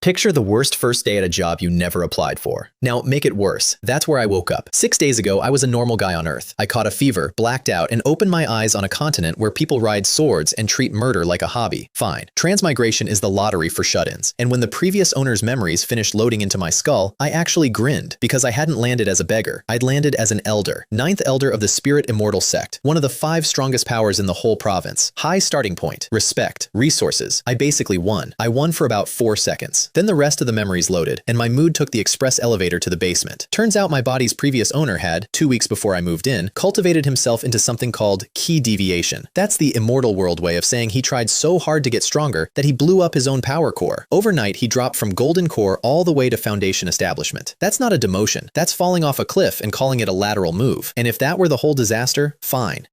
Picture the worst first day at a job you never applied for. Now, make it worse. That's where I woke up. 6 days ago, I was a normal guy on Earth. I caught a fever, blacked out, and opened my eyes on a continent where people ride swords and treat murder like a hobby. Fine. Transmigration is the lottery for shut-ins. And when the previous owner's memories finished loading into my skull, I actually grinned because I hadn't landed as a beggar. I'd landed as an elder. 9th elder of the Spirit Immortal Sect. One of the 5 strongest powers in the whole province. High starting point. Respect. Resources. I basically won. I won for about 4 seconds. Then the rest of the memories loaded, and my mood took the express elevator to the basement. Turns out my body's previous owner had, 2 weeks before I moved in, cultivated himself into something called key deviation. That's the immortal world way of saying he tried so hard to get stronger that he blew up his own power core. Overnight, he dropped from golden core all the way to foundation establishment. That's not a demotion. That's falling off a cliff and calling it a lateral move. And if that were the whole disaster, fine.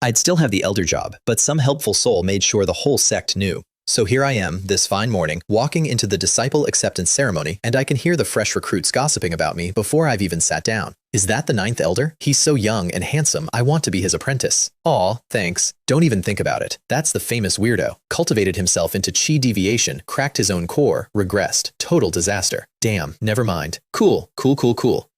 I'd still have the elder job, but some helpful soul made sure the whole sect knew. So here I am, this fine morning, walking into the disciple acceptance ceremony, and I can hear the fresh recruits gossiping about me before I've even sat down. Is that the 9th elder? He's so young and handsome, I want to be his apprentice. Aw, thanks. Don't even think about it. That's the famous weirdo. Cultivated himself into chi deviation, cracked his own core, regressed. Total disaster. Damn, never mind. Cool.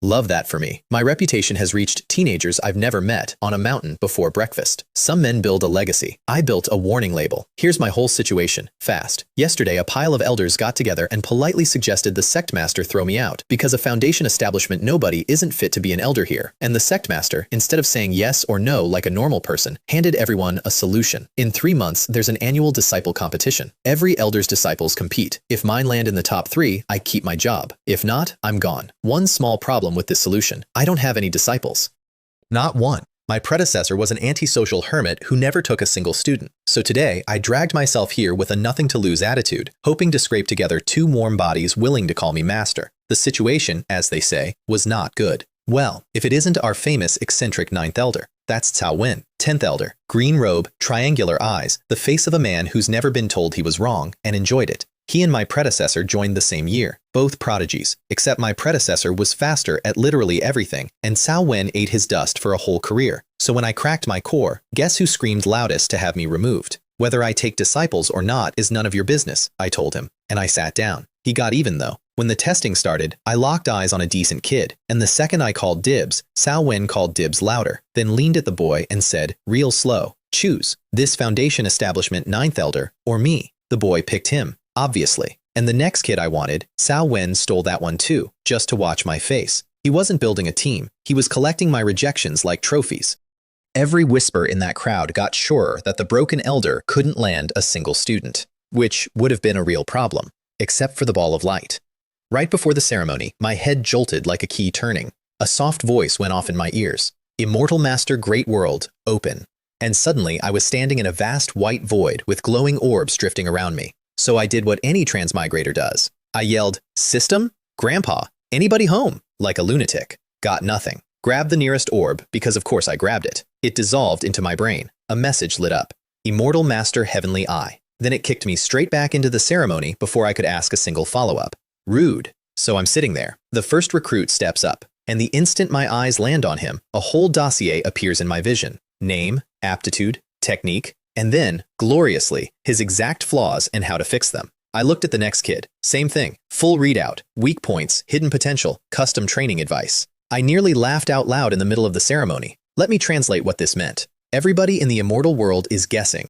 Love that for me. My reputation has reached teenagers I've never met on a mountain before breakfast. Some men build a legacy. I built a warning label. Here's my whole situation. Fast. Yesterday, a pile of elders got together and politely suggested the sect master throw me out because a foundation establishment nobody isn't fit to be an elder here. And the sect master, instead of saying yes or no like a normal person, handed everyone a solution. In 3 months, there's an annual disciple competition. Every elder's disciples compete. If mine land in the top 3, I keep my job. If not, I'm gone. One small problem with this solution. I don't have any disciples. Not one. My predecessor was an antisocial hermit who never took a single student. So today, I dragged myself here with a nothing-to-lose attitude, hoping to scrape together 2 warm bodies willing to call me master. The situation, as they say, was not good. Well, if it isn't our famous eccentric 9th elder. That's Cao Wen. 10th elder. Green robe, triangular eyes, the face of a man who's never been told he was wrong and enjoyed it. He and my predecessor joined the same year, both prodigies, except my predecessor was faster at literally everything, and Cao Wen ate his dust for a whole career. So when I cracked my core, guess who screamed loudest to have me removed? Whether I take disciples or not is none of your business, I told him, and I sat down. He got even though. When the testing started, I locked eyes on a decent kid, and the second I called dibs, Cao Wen called dibs louder, then leaned at the boy and said, real slow, choose, this foundation establishment 9th elder, or me. The boy picked him. Obviously. And the next kid I wanted, Cao Wen stole that one too, just to watch my face. He wasn't building a team. He was collecting my rejections like trophies. Every whisper in that crowd got surer that the broken elder couldn't land a single student, which would have been a real problem, except for the ball of light. Right before the ceremony, my head jolted like a key turning. A soft voice went off in my ears. Immortal Master Great World, open. And suddenly I was standing in a vast white void with glowing orbs drifting around me. So I did what any transmigrator does. I yelled, "System? Grandpa? Anybody home?" like a lunatic. Got nothing. Grabbed the nearest orb, because of course I grabbed it. It dissolved into my brain. A message lit up. Immortal Master Heavenly Eye. Then it kicked me straight back into the ceremony before I could ask a single follow-up. Rude. So I'm sitting there. The first recruit steps up, and the instant my eyes land on him, a whole dossier appears in my vision. Name, aptitude, technique, and then, gloriously, his exact flaws and how to fix them. I looked at the next kid. Same thing. Full readout, weak points, hidden potential, custom training advice. I nearly laughed out loud in the middle of the ceremony. Let me translate what this meant. Everybody in the immortal world is guessing.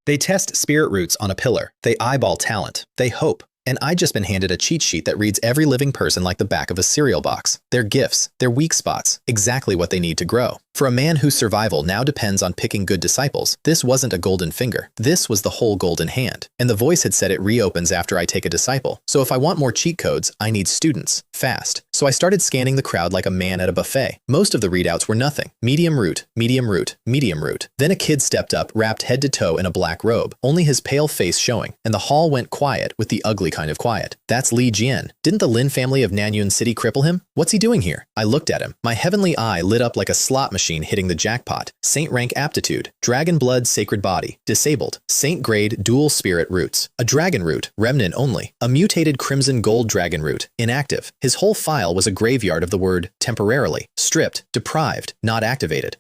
They test spirit roots on a pillar. They eyeball talent. They hope. And I'd just been handed a cheat sheet that reads every living person like the back of a cereal box. Their gifts, their weak spots, exactly what they need to grow. For a man whose survival now depends on picking good disciples, this wasn't a golden finger. This was the whole golden hand. And the voice had said it reopens after I take a disciple. So if I want more cheat codes, I need students. Fast. So I started scanning the crowd like a man at a buffet. Most of the readouts were nothing. Medium root, medium root, medium root. Then a kid stepped up, wrapped head to toe in a black robe, only his pale face showing, and the hall went quiet with the ugly kind of quiet. That's Li Jian. Didn't the Lin family of Nanyun City cripple him? What's he doing here? I looked at him. My heavenly eye lit up like a slot machine hitting the jackpot. Saint rank aptitude. Dragon blood sacred body. Disabled. Saint grade dual spirit roots. A dragon root. Remnant only. A mutated crimson gold dragon root. Inactive. His whole file was a graveyard of the word temporarily. Stripped. Deprived. Not activated.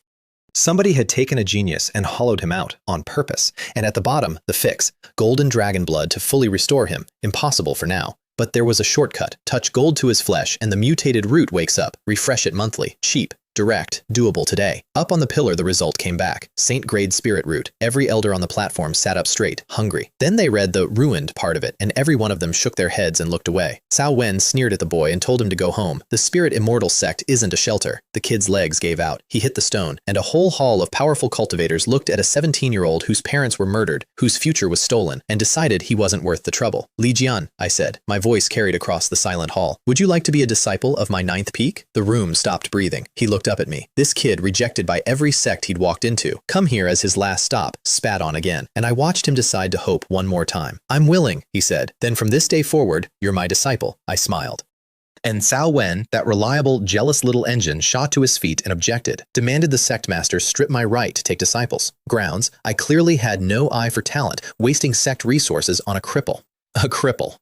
Somebody had taken a genius and hollowed him out on purpose. And at the bottom, the fix. Golden dragon blood to fully restore him. Impossible for now. But there was a shortcut. Touch gold to his flesh and the mutated root wakes up. Refresh it monthly. Cheap. Direct, doable today. Up on the pillar, the result came back. Saint-grade spirit root. Every elder on the platform sat up straight, hungry. Then they read the ruined part of it, and every one of them shook their heads and looked away. Cao Wen sneered at the boy and told him to go home. The Spirit Immortal Sect isn't a shelter. The kid's legs gave out. He hit the stone, and a whole hall of powerful cultivators looked at a 17-year-old whose parents were murdered, whose future was stolen, and decided he wasn't worth the trouble. Li Jian, I said, my voice carried across the silent hall. Would you like to be a disciple of my 9th peak? The room stopped breathing. He looked up at me. This kid, rejected by every sect he'd walked into, come here as his last stop, spat on again, and I watched him decide to hope one more time. I'm willing, he said. Then from this day forward, you're my disciple. I smiled. And Cao Wen, that reliable, jealous little engine, shot to his feet and objected, demanded the sect master strip my right to take disciples. Grounds, I clearly had no eye for talent, wasting sect resources on a cripple. A cripple.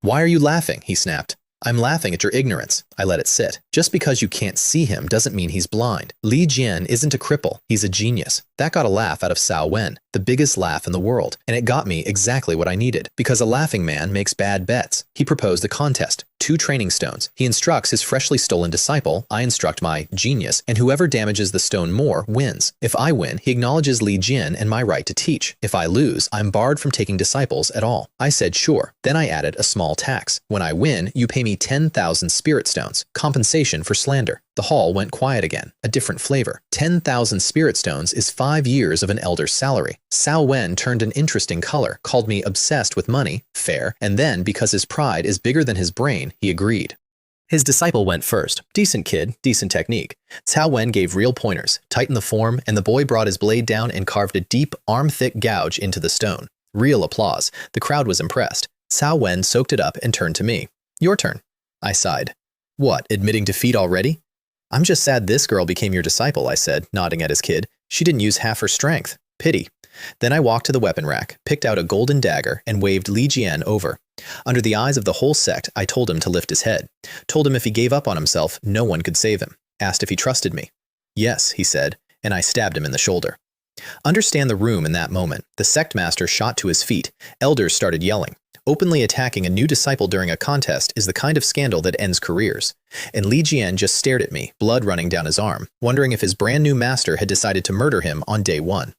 Why are you laughing? He snapped. I'm laughing at your ignorance. I let it sit. Just because you can't see him doesn't mean he's blind. Li Jian isn't a cripple. He's a genius. That got a laugh out of Cao Wen, the biggest laugh in the world, and it got me exactly what I needed, because a laughing man makes bad bets. He proposed a contest, 2 training stones. He instructs his freshly stolen disciple, I instruct my genius, and whoever damages the stone more wins. If I win, he acknowledges Li Jian and my right to teach. If I lose, I'm barred from taking disciples at all. I said sure. Then I added a small tax. When I win, you pay me 10,000 spirit stones, compensation for slander. The hall went quiet again, a different flavor. 10,000 spirit stones is 5 years of an elder's salary. Cao Wen turned an interesting color, called me obsessed with money, fair, and then, because his pride is bigger than his brain, he agreed. His disciple went first. Decent kid, decent technique. Cao Wen gave real pointers, tightened the form, and the boy brought his blade down and carved a deep, arm-thick gouge into the stone. Real applause. The crowd was impressed. Cao Wen soaked it up and turned to me. Your turn. I sighed. What, admitting defeat already? I'm just sad this girl became your disciple, I said, nodding at his kid. She didn't use half her strength. Pity. Then I walked to the weapon rack, picked out a golden dagger, and waved Li Jian over. Under the eyes of the whole sect, I told him to lift his head. Told him if he gave up on himself, no one could save him. Asked if he trusted me. Yes, he said, and I stabbed him in the shoulder. Understand the room in that moment. The sect master shot to his feet. Elders started yelling. Openly attacking a new disciple during a contest is the kind of scandal that ends careers. And Li Jian just stared at me, blood running down his arm, wondering if his brand new master had decided to murder him on day 1.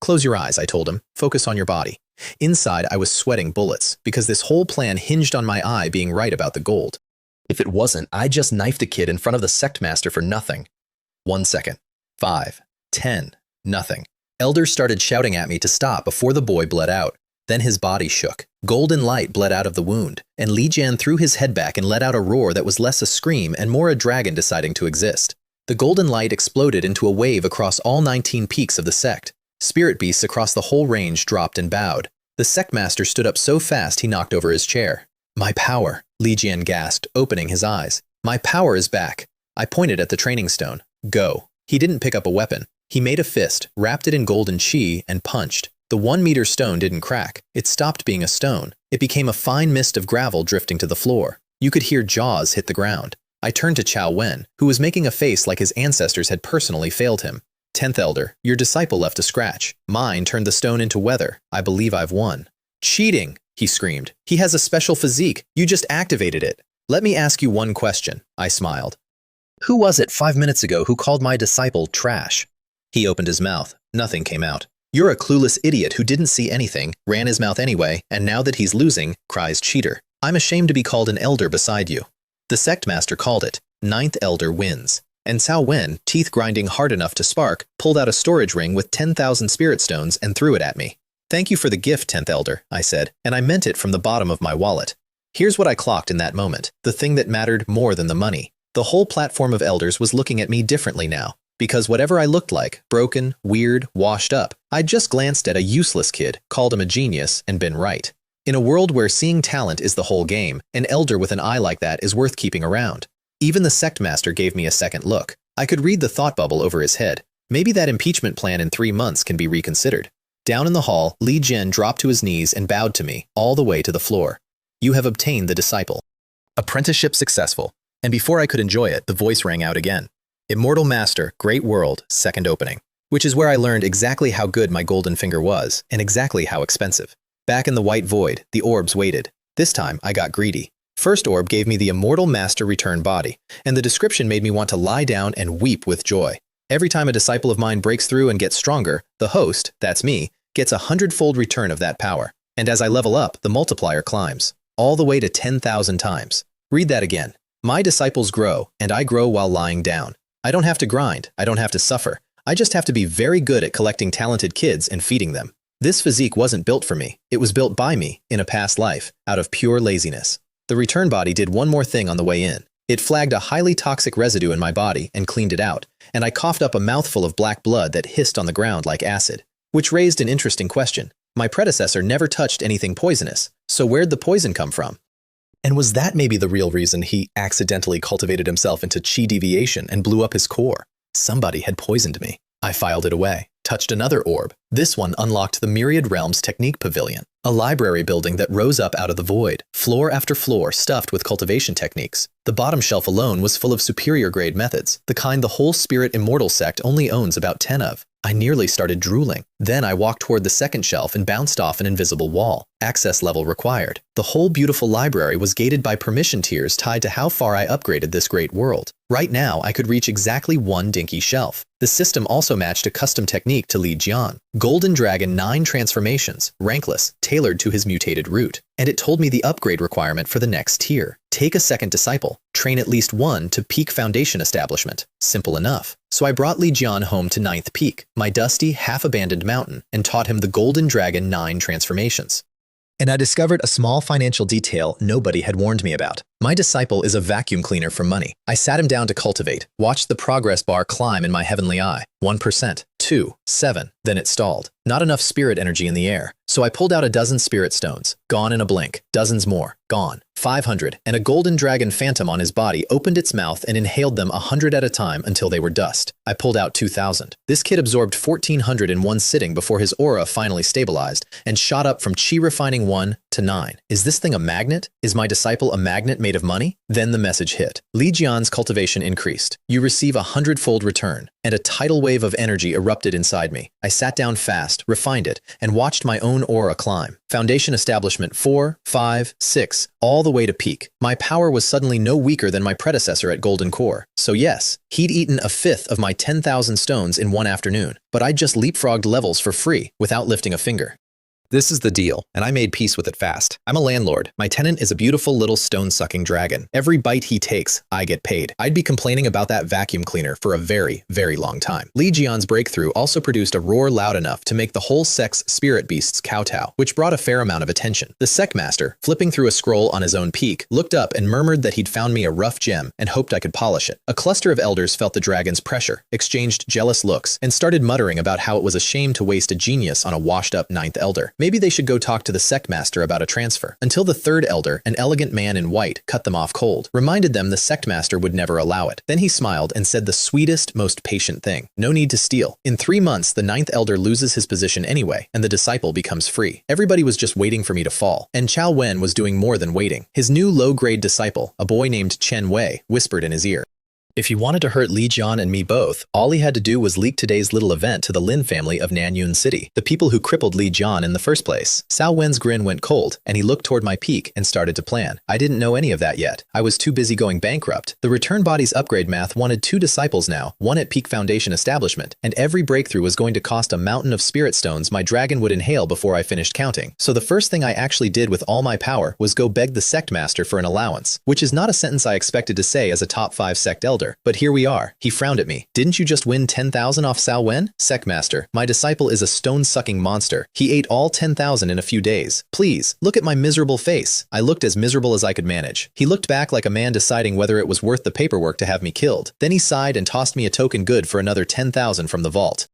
Close your eyes, I told him. Focus on your body. Inside, I was sweating bullets, because this whole plan hinged on my eye being right about the gold. If it wasn't, I'd just knife the kid in front of the sect master for nothing. 1 second. 5. 10. Nothing. Elders started shouting at me to stop before the boy bled out. Then his body shook. Golden light bled out of the wound, and Li Jian threw his head back and let out a roar that was less a scream and more a dragon deciding to exist. The golden light exploded into a wave across all 19 peaks of the sect. Spirit beasts across the whole range dropped and bowed. The sect master stood up so fast he knocked over his chair. My power, Li Jian gasped, opening his eyes. My power is back. I pointed at the training stone. Go. He didn't pick up a weapon. He made a fist, wrapped it in golden chi, and punched. The 1-meter stone didn't crack. It stopped being a stone. It became a fine mist of gravel drifting to the floor. You could hear jaws hit the ground. I turned to Cao Wen, who was making a face like his ancestors had personally failed him. 10th Elder, your disciple left a scratch. Mine turned the stone into weather. I believe I've won. Cheating, he screamed. He has a special physique. You just activated it. Let me ask you one question. I smiled. Who was it 5 minutes ago who called my disciple trash? He opened his mouth. Nothing came out. You're a clueless idiot who didn't see anything, ran his mouth anyway, and now that he's losing, cries cheater. I'm ashamed to be called an elder beside you. The sect master called it. 9th Elder wins. And Cao Wen, teeth grinding hard enough to spark, pulled out a storage ring with 10,000 spirit stones and threw it at me. Thank you for the gift, 10th Elder, I said, and I meant it from the bottom of my wallet. Here's what I clocked in that moment, the thing that mattered more than the money. The whole platform of elders was looking at me differently now. Because whatever I looked like, broken, weird, washed up, I'd just glanced at a useless kid, called him a genius, and been right. In a world where seeing talent is the whole game, an elder with an eye like that is worth keeping around. Even the sect master gave me a second look. I could read the thought bubble over his head. Maybe that impeachment plan in 3 months can be reconsidered. Down in the hall, Li Jian dropped to his knees and bowed to me, all the way to the floor. You have obtained the disciple. Apprenticeship successful. And before I could enjoy it, the voice rang out again. Immortal Master, Great World, second opening. Which is where I learned exactly how good my golden finger was, and exactly how expensive. Back in the white void, the orbs waited. This time, I got greedy. First orb gave me the Immortal Master Return body, and the description made me want to lie down and weep with joy. Every time a disciple of mine breaks through and gets stronger, the host, that's me, gets a 100-fold return of that power. And as I level up, the multiplier climbs, all the way to 10,000 times. Read that again. My disciples grow, and I grow while lying down. I don't have to grind, I don't have to suffer. I just have to be very good at collecting talented kids and feeding them. This physique wasn't built for me. It was built by me, in a past life, out of pure laziness. The return body did one more thing on the way in. It flagged a highly toxic residue in my body and cleaned it out, and I coughed up a mouthful of black blood that hissed on the ground like acid. Which raised an interesting question. My predecessor never touched anything poisonous, so where'd the poison come from? And was that maybe the real reason he accidentally cultivated himself into chi deviation and blew up his core? Somebody had poisoned me. I filed it away, touched another orb. This one unlocked the Myriad Realms Technique Pavilion, a library building that rose up out of the void, floor after floor stuffed with cultivation techniques. The bottom shelf alone was full of superior grade methods, the kind the whole Spirit Immortal Sect only owns about 10 of. I nearly started drooling. Then I walked toward the second shelf and bounced off an invisible wall. Access level required. The whole beautiful library was gated by permission tiers tied to how far I upgraded this great world. Right now, I could reach exactly one dinky shelf. The system also matched a custom technique to Li Jian. Golden Dragon 9 transformations, rankless, tailored to his mutated root. And it told me the upgrade requirement for the next tier. Take a second disciple. Train at least one to peak foundation establishment. Simple enough. So I brought Li Jian home to 9th Peak, my dusty, half-abandoned mountain, and taught him the Golden Dragon 9 transformations. And I discovered a small financial detail nobody had warned me about. My disciple is a vacuum cleaner for money. I sat him down to cultivate, watched the progress bar climb in my heavenly eye. 1%, 2, 7, then it stalled. Not enough spirit energy in the air. So I pulled out a dozen spirit stones, gone in a blink. Dozens more, gone. 500, and a golden dragon phantom on his body opened its mouth and inhaled them 100 at a time until they were dust. I pulled out 2,000. This kid absorbed 1,400 in one sitting before his aura finally stabilized and shot up from chi refining 1 to 9. Is this thing a magnet? Is my disciple a magnet made of money? Then the message hit. Li Jian's cultivation increased. You receive a 100-fold return. And a tidal wave of energy erupted inside me. I sat down fast, refined it, and watched my own aura climb. Foundation establishment 4, 5, 6, all the way to peak. My power was suddenly no weaker than my predecessor at Golden Core. So yes, he'd eaten a fifth of my 10,000 stones in one afternoon, but I'd just leapfrogged levels for free without lifting a finger. This is the deal, and I made peace with it fast. I'm a landlord. My tenant is a beautiful little stone-sucking dragon. Every bite he takes, I get paid. I'd be complaining about that vacuum cleaner for a very, very long time. Li Jian's breakthrough also produced a roar loud enough to make the whole sect's spirit beasts kowtow, which brought a fair amount of attention. The sect master, flipping through a scroll on his own peak, looked up and murmured that he'd found me a rough gem and hoped I could polish it. A cluster of elders felt the dragon's pressure, exchanged jealous looks, and started muttering about how it was a shame to waste a genius on a washed-up 9th elder. Maybe they should go talk to the sect master about a transfer. Until the 3rd elder, an elegant man in white, cut them off cold, reminded them the sect master would never allow it. Then he smiled and said the sweetest, most patient thing. No need to steal. In 3 months, the 9th elder loses his position anyway, and the disciple becomes free. Everybody was just waiting for me to fall, and Chao Wen was doing more than waiting. His new low-grade disciple, a boy named Chen Wei, whispered in his ear. If he wanted to hurt Li Jian and me both, all he had to do was leak today's little event to the Lin family of Nanyun City, the people who crippled Li Jian in the first place. Cao Wen's grin went cold, and he looked toward my peak and started to plan. I didn't know any of that yet. I was too busy going bankrupt. The return body's upgrade math wanted 2 disciples now, one at peak foundation establishment, and every breakthrough was going to cost a mountain of spirit stones my dragon would inhale before I finished counting. So the first thing I actually did with all my power was go beg the sect master for an allowance, which is not a sentence I expected to say as a top 5 sect elder. But here we are. He frowned at me. Didn't you just win 10,000 off Cao Wen? Sect master, my disciple is a stone-sucking monster. He ate all 10,000 in a few days. Please, look at my miserable face. I looked as miserable as I could manage. He looked back like a man deciding whether it was worth the paperwork to have me killed. Then he sighed and tossed me a token good for another 10,000 from the vault.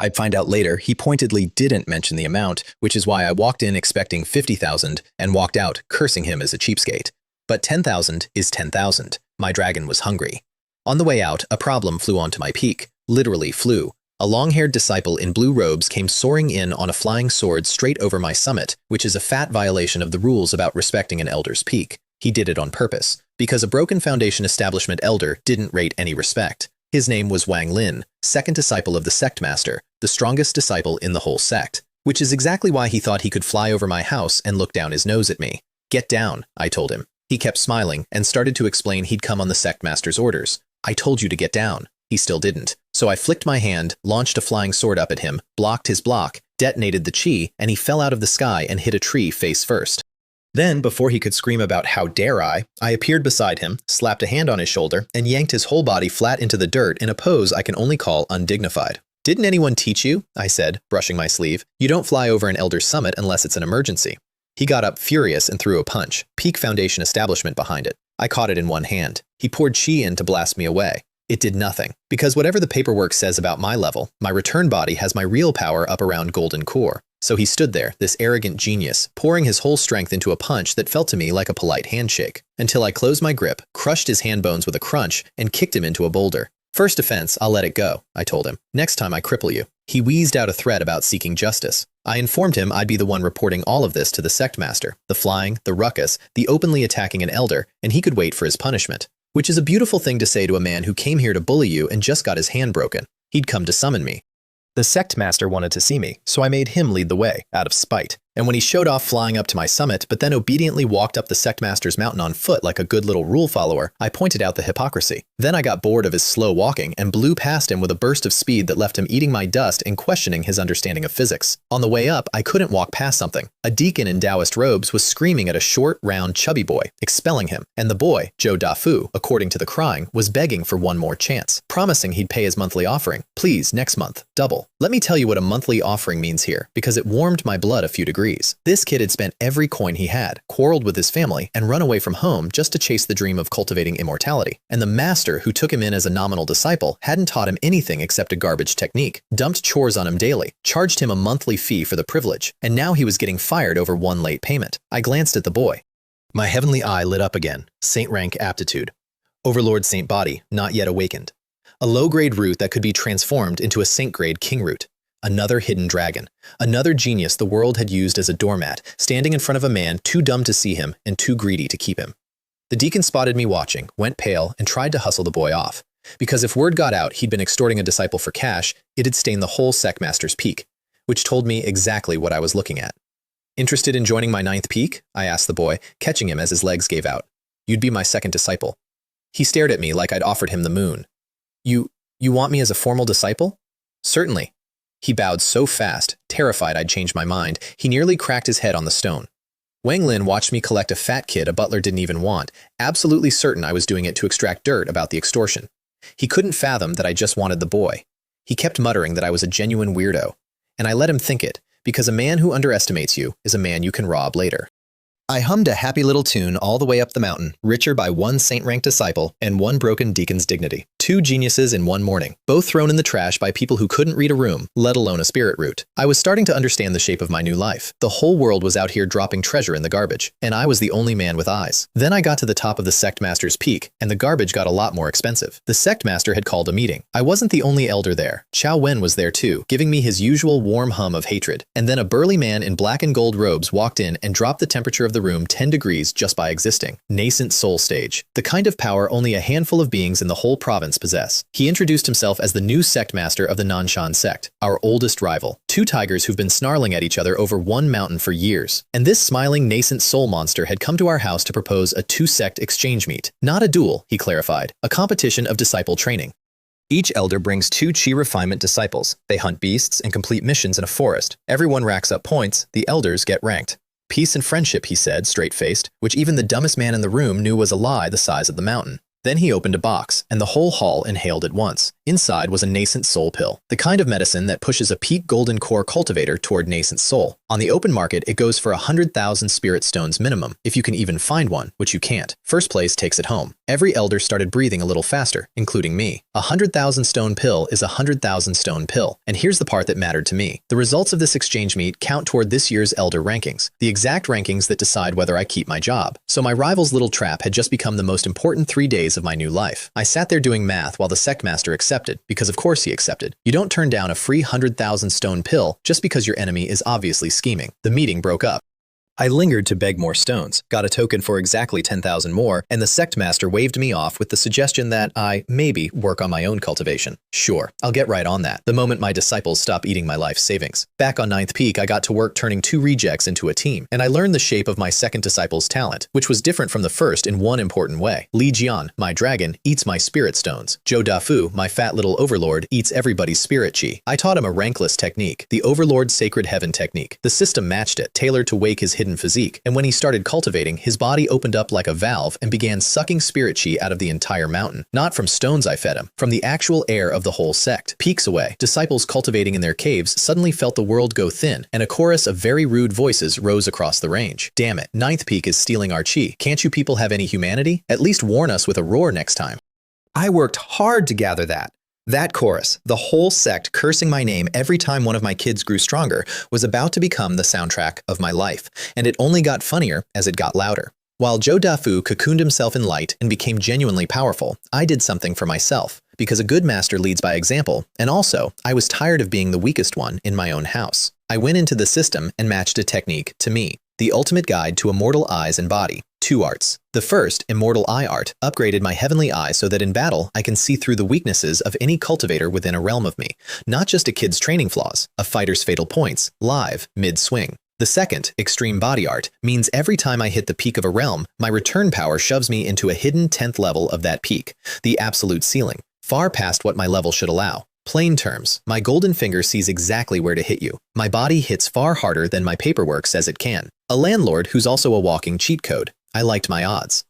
I'd find out later he pointedly didn't mention the amount, which is why I walked in expecting 50,000 and walked out cursing him as a cheapskate. But 10,000 is 10,000. My dragon was hungry. On the way out, a problem flew onto my peak. Literally flew. A long-haired disciple in blue robes came soaring in on a flying sword straight over my summit, which is a fat violation of the rules about respecting an elder's peak. He did it on purpose, because a broken foundation establishment elder didn't rate any respect. His name was Wang Lin, 2nd disciple of the sect master, the strongest disciple in the whole sect, which is exactly why he thought he could fly over my house and look down his nose at me. Get down, I told him. He kept smiling and started to explain he'd come on the sect master's orders. I told you to get down. He still didn't. So I flicked my hand, launched a flying sword up at him, blocked his block, detonated the chi, and he fell out of the sky and hit a tree face first. Then, before he could scream about how dare I appeared beside him, slapped a hand on his shoulder, and yanked his whole body flat into the dirt in a pose I can only call undignified. Didn't anyone teach you? I said, brushing my sleeve. You don't fly over an elder's summit unless it's an emergency. He got up furious and threw a punch, peak foundation establishment behind it. I caught it in one hand. He poured chi in to blast me away. It did nothing, because whatever the paperwork says about my level, my return body has my real power up around golden core. So he stood there, this arrogant genius, pouring his whole strength into a punch that felt to me like a polite handshake, until I closed my grip, crushed his hand bones with a crunch, and kicked him into a boulder. First offense, I'll let it go, I told him. Next time I cripple you. He wheezed out a threat about seeking justice. I informed him I'd be the one reporting all of this to the sect master, the flying, the ruckus, the openly attacking an elder, and he could wait for his punishment. Which is a beautiful thing to say to a man who came here to bully you and just got his hand broken. He'd come to summon me. The sect master wanted to see me, so I made him lead the way, out of spite. And when he showed off flying up to my summit, but then obediently walked up the sect master's mountain on foot like a good little rule follower, I pointed out the hypocrisy. Then I got bored of his slow walking and blew past him with a burst of speed that left him eating my dust and questioning his understanding of physics. On the way up, I couldn't walk past something. A deacon in Taoist robes was screaming at a short, round, chubby boy, expelling him. And the boy, Joe Dafu, according to the crying, was begging for one more chance, promising he'd pay his monthly offering. Please, next month, double. Let me tell you what a monthly offering means here, because it warmed my blood a few degrees. This kid had spent every coin he had, quarreled with his family, and run away from home just to chase the dream of cultivating immortality. And the master who took him in as a nominal disciple hadn't taught him anything except a garbage technique, dumped chores on him daily, charged him a monthly fee for the privilege, and now he was getting fired over one late payment. I glanced at the boy. My heavenly eye lit up again. Saint rank aptitude. Overlord Saint body, not yet awakened. A low-grade root that could be transformed into a Saint-grade king root. Another hidden dragon. Another genius the world had used as a doormat, standing in front of a man too dumb to see him and too greedy to keep him. The deacon spotted me watching, went pale, and tried to hustle the boy off. Because if word got out he'd been extorting a disciple for cash, it'd stain the whole sect master's peak, which told me exactly what I was looking at. Interested in joining my 9th peak? I asked the boy, catching him as his legs gave out. You'd be my 2nd disciple. He stared at me like I'd offered him the moon. You want me as a formal disciple? Certainly. He bowed so fast, terrified I'd changed my mind, he nearly cracked his head on the stone. Wang Lin watched me collect a fat kid a butler didn't even want, absolutely certain I was doing it to extract dirt about the extortion. He couldn't fathom that I just wanted the boy. He kept muttering that I was a genuine weirdo, and I let him think it, because a man who underestimates you is a man you can rob later. I hummed a happy little tune all the way up the mountain, richer by one saint-ranked disciple and one broken deacon's dignity. 2 geniuses in one morning, both thrown in the trash by people who couldn't read a room, let alone a spirit root. I was starting to understand the shape of my new life. The whole world was out here dropping treasure in the garbage, and I was the only man with eyes. Then I got to the top of the sect master's peak, and the garbage got a lot more expensive. The sect master had called a meeting. I wasn't the only elder there. Chao Wen was there too, giving me his usual warm hum of hatred. And then a burly man in black and gold robes walked in and dropped the temperature of the room 10 degrees just by existing. Nascent soul stage. The kind of power only a handful of beings in the whole province possess. He introduced himself as the new sect master of the Nanshan sect, our oldest rival. 2 tigers who've been snarling at each other over one mountain for years. And this smiling nascent soul monster had come to our house to propose a 2-sect exchange meet. Not a duel, he clarified. A competition of disciple training. Each elder brings 2 chi refinement disciples. They hunt beasts and complete missions in a forest. Everyone racks up points. The elders get ranked. Peace and friendship, he said, straight-faced, which even the dumbest man in the room knew was a lie the size of the mountain. Then he opened a box, and the whole hall inhaled at once. Inside was a nascent soul pill, the kind of medicine that pushes a peak golden core cultivator toward nascent soul. On the open market, it goes for 100,000 spirit stones minimum, if you can even find one, which you can't. First place takes it home. Every elder started breathing a little faster, including me. 100,000 stone pill is 100,000 stone pill, and here's the part that mattered to me. The results of this exchange meet count toward this year's elder rankings, the exact rankings that decide whether I keep my job. So my rival's little trap had just become the most important 3 days of my new life. I sat there doing math while the sect master accepted, because of course he accepted. You don't turn down a free 100,000 stone pill just because your enemy is obviously scheming. The meeting broke up. I lingered to beg more stones, got a token for exactly 10,000 more, and the sect master waved me off with the suggestion that I, maybe, work on my own cultivation. Sure, I'll get right on that, the moment my disciples stop eating my life savings. Back on Ninth Peak, I got to work turning 2 rejects into a team, and I learned the shape of my second disciple's talent, which was different from the first in one important way. Li Jian, my dragon, eats my spirit stones. Zhou Dafu, my fat little overlord, eats everybody's spirit chi. I taught him a rankless technique, the Overlord's Sacred Heaven technique. The system matched it, tailored to wake his hidden physique, and when he started cultivating, his body opened up like a valve and began sucking spirit chi out of the entire mountain. Not from stones I fed him, from the actual air of the whole sect. Peaks away, disciples cultivating in their caves suddenly felt the world go thin, and a chorus of very rude voices rose across the range. Damn it, Ninth Peak is stealing our chi. Can't you people have any humanity? At least warn us with a roar next time. I worked hard to gather that. That chorus, the whole sect cursing my name every time one of my kids grew stronger, was about to become the soundtrack of my life, and it only got funnier as it got louder. While Zhou Dafu cocooned himself in light and became genuinely powerful, I did something for myself, because a good master leads by example, and also, I was tired of being the weakest one in my own house. I went into the system and matched a technique to me, the ultimate guide to immortal eyes and body. 2 arts. The first, Immortal Eye Art, upgraded my heavenly eye so that in battle, I can see through the weaknesses of any cultivator within a realm of me. Not just a kid's training flaws, a fighter's fatal points, live, mid-swing. The second, Extreme Body Art, means every time I hit the peak of a realm, my return power shoves me into a hidden 10th level of that peak, the absolute ceiling, far past what my level should allow. Plain terms, my golden finger sees exactly where to hit you. My body hits far harder than my paperwork says it can. A landlord who's also a walking cheat code. I liked my odds.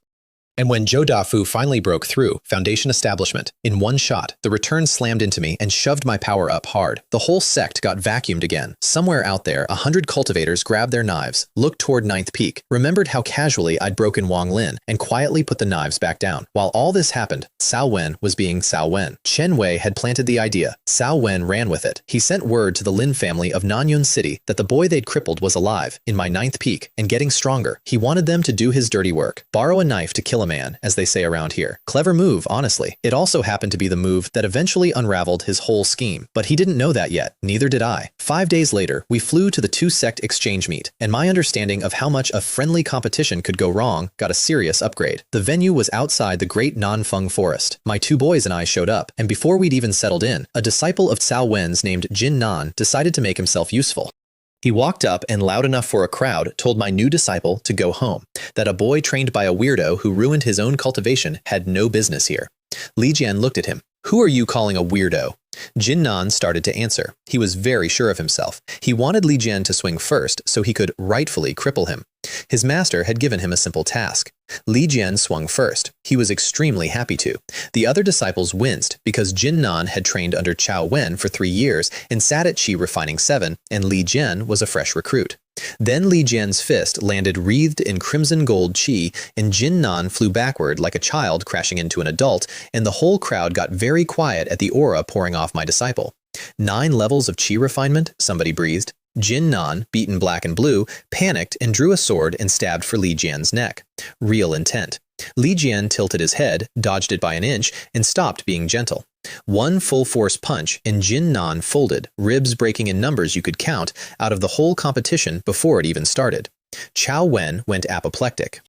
And when Zhou Dafu finally broke through, Foundation Establishment, in one shot, the return slammed into me and shoved my power up hard. The whole sect got vacuumed again. Somewhere out there, 100 cultivators grabbed their knives, looked toward Ninth Peak, remembered how casually I'd broken Wang Lin, and quietly put the knives back down. While all this happened, Cao Wen was being Cao Wen. Chen Wei had planted the idea. Cao Wen ran with it. He sent word to the Lin family of Nanyun City that the boy they'd crippled was alive, in my Ninth Peak, and getting stronger. He wanted them to do his dirty work. Borrow a knife to kill a man, as they say around here. Clever move, honestly. It also happened to be the move that eventually unraveled his whole scheme. But he didn't know that yet, neither did I. 5 days later, we flew to the 2-sect exchange meet, and my understanding of how much a friendly competition could go wrong got a serious upgrade. The venue was outside the great Nanfeng forest. My 2 boys and I showed up, and before we'd even settled in, a disciple of Cao Wen's named Jin Nan decided to make himself useful. He walked up and loud enough for a crowd told my new disciple to go home, that a boy trained by a weirdo who ruined his own cultivation had no business here. Li Jian looked at him. Who are you calling a weirdo? Jin Nan started to answer. He was very sure of himself. He wanted Li Jian to swing first so he could rightfully cripple him. His master had given him a simple task. Li Jian swung first. He was extremely happy to. The other disciples winced because Jin Nan had trained under Cao Wen for 3 years and sat at Qi Refining 7, and Li Jian was a fresh recruit. Then Li Jian's fist landed wreathed in crimson gold qi, and Jin Nan flew backward like a child crashing into an adult, and the whole crowd got very quiet at the aura pouring off my disciple. 9 levels of qi refinement, somebody breathed. Jin Nan, beaten black and blue, panicked and drew a sword and stabbed for Li Jian's neck. Real intent. Li Jian tilted his head, dodged it by an inch, and stopped being gentle. 1 full-force punch, and Jin Nan folded, ribs breaking in numbers you could count, out of the whole competition before it even started. Cao Wen went apoplectic.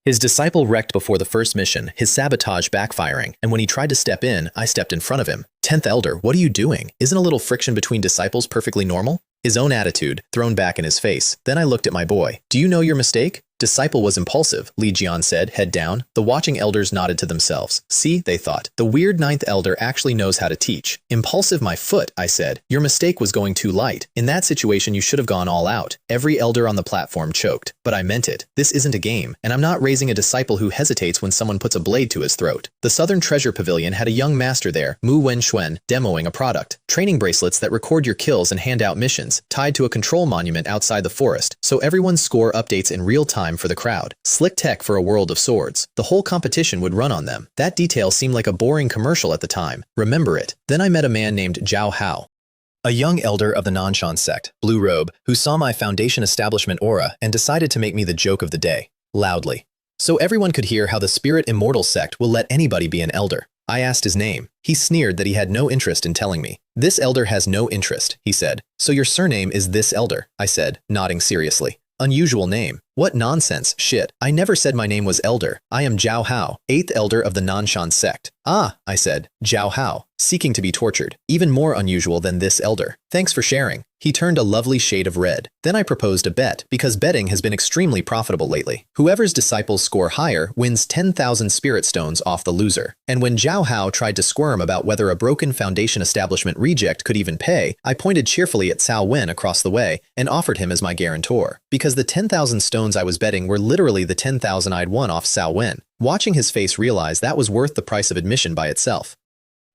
His disciple wrecked before the first mission, his sabotage backfiring, and when he tried to step in, I stepped in front of him. 10th Elder, what are you doing? Isn't a little friction between disciples perfectly normal? His own attitude, thrown back in his face. Then I looked at my boy. Do you know your mistake? Disciple was impulsive, Li Jian said, head down. The watching elders nodded to themselves. See, they thought. The weird 9th elder actually knows how to teach. Impulsive my foot, I said. Your mistake was going too light. In that situation, you should have gone all out. Every elder on the platform choked. But I meant it. This isn't a game, and I'm not raising a disciple who hesitates when someone puts a blade to his throat. The Southern Treasure Pavilion had a young master there, Mu Wenxuan, demoing a product. Training bracelets that record your kills and hand out missions, tied to a control monument outside the forest, so everyone's score updates in real time for the crowd. Slick tech for a world of swords. The whole competition would run on them. That detail seemed like a boring commercial at the time. Remember it. Then I met a man named Zhao Hao, a young elder of the Nanshan sect, blue robe, who saw my foundation establishment aura and decided to make me the joke of the day, loudly. So everyone could hear how the Spirit Immortal Sect will let anybody be an elder. I asked his name. He sneered that he had no interest in telling me. This elder has no interest, he said. So your surname is this elder, I said, nodding seriously. Unusual name. What nonsense, shit. I never said my name was Elder. I am Jiao Hao, 8th Elder of the Nanshan Sect. Ah, I said. Jiao Hao, seeking to be tortured. Even more unusual than this Elder. Thanks for sharing. He turned a lovely shade of red. Then I proposed a bet, because betting has been extremely profitable lately. Whoever's disciples score higher wins 10,000 spirit stones off the loser. And when Jiao Hao tried to squirm about whether a broken foundation establishment reject could even pay, I pointed cheerfully at Cao Wen across the way and offered him as my guarantor. Because the 10,000 stones I was betting were literally the 10,000 I'd won off Cao Wen. Watching his face realize that was worth the price of admission by itself.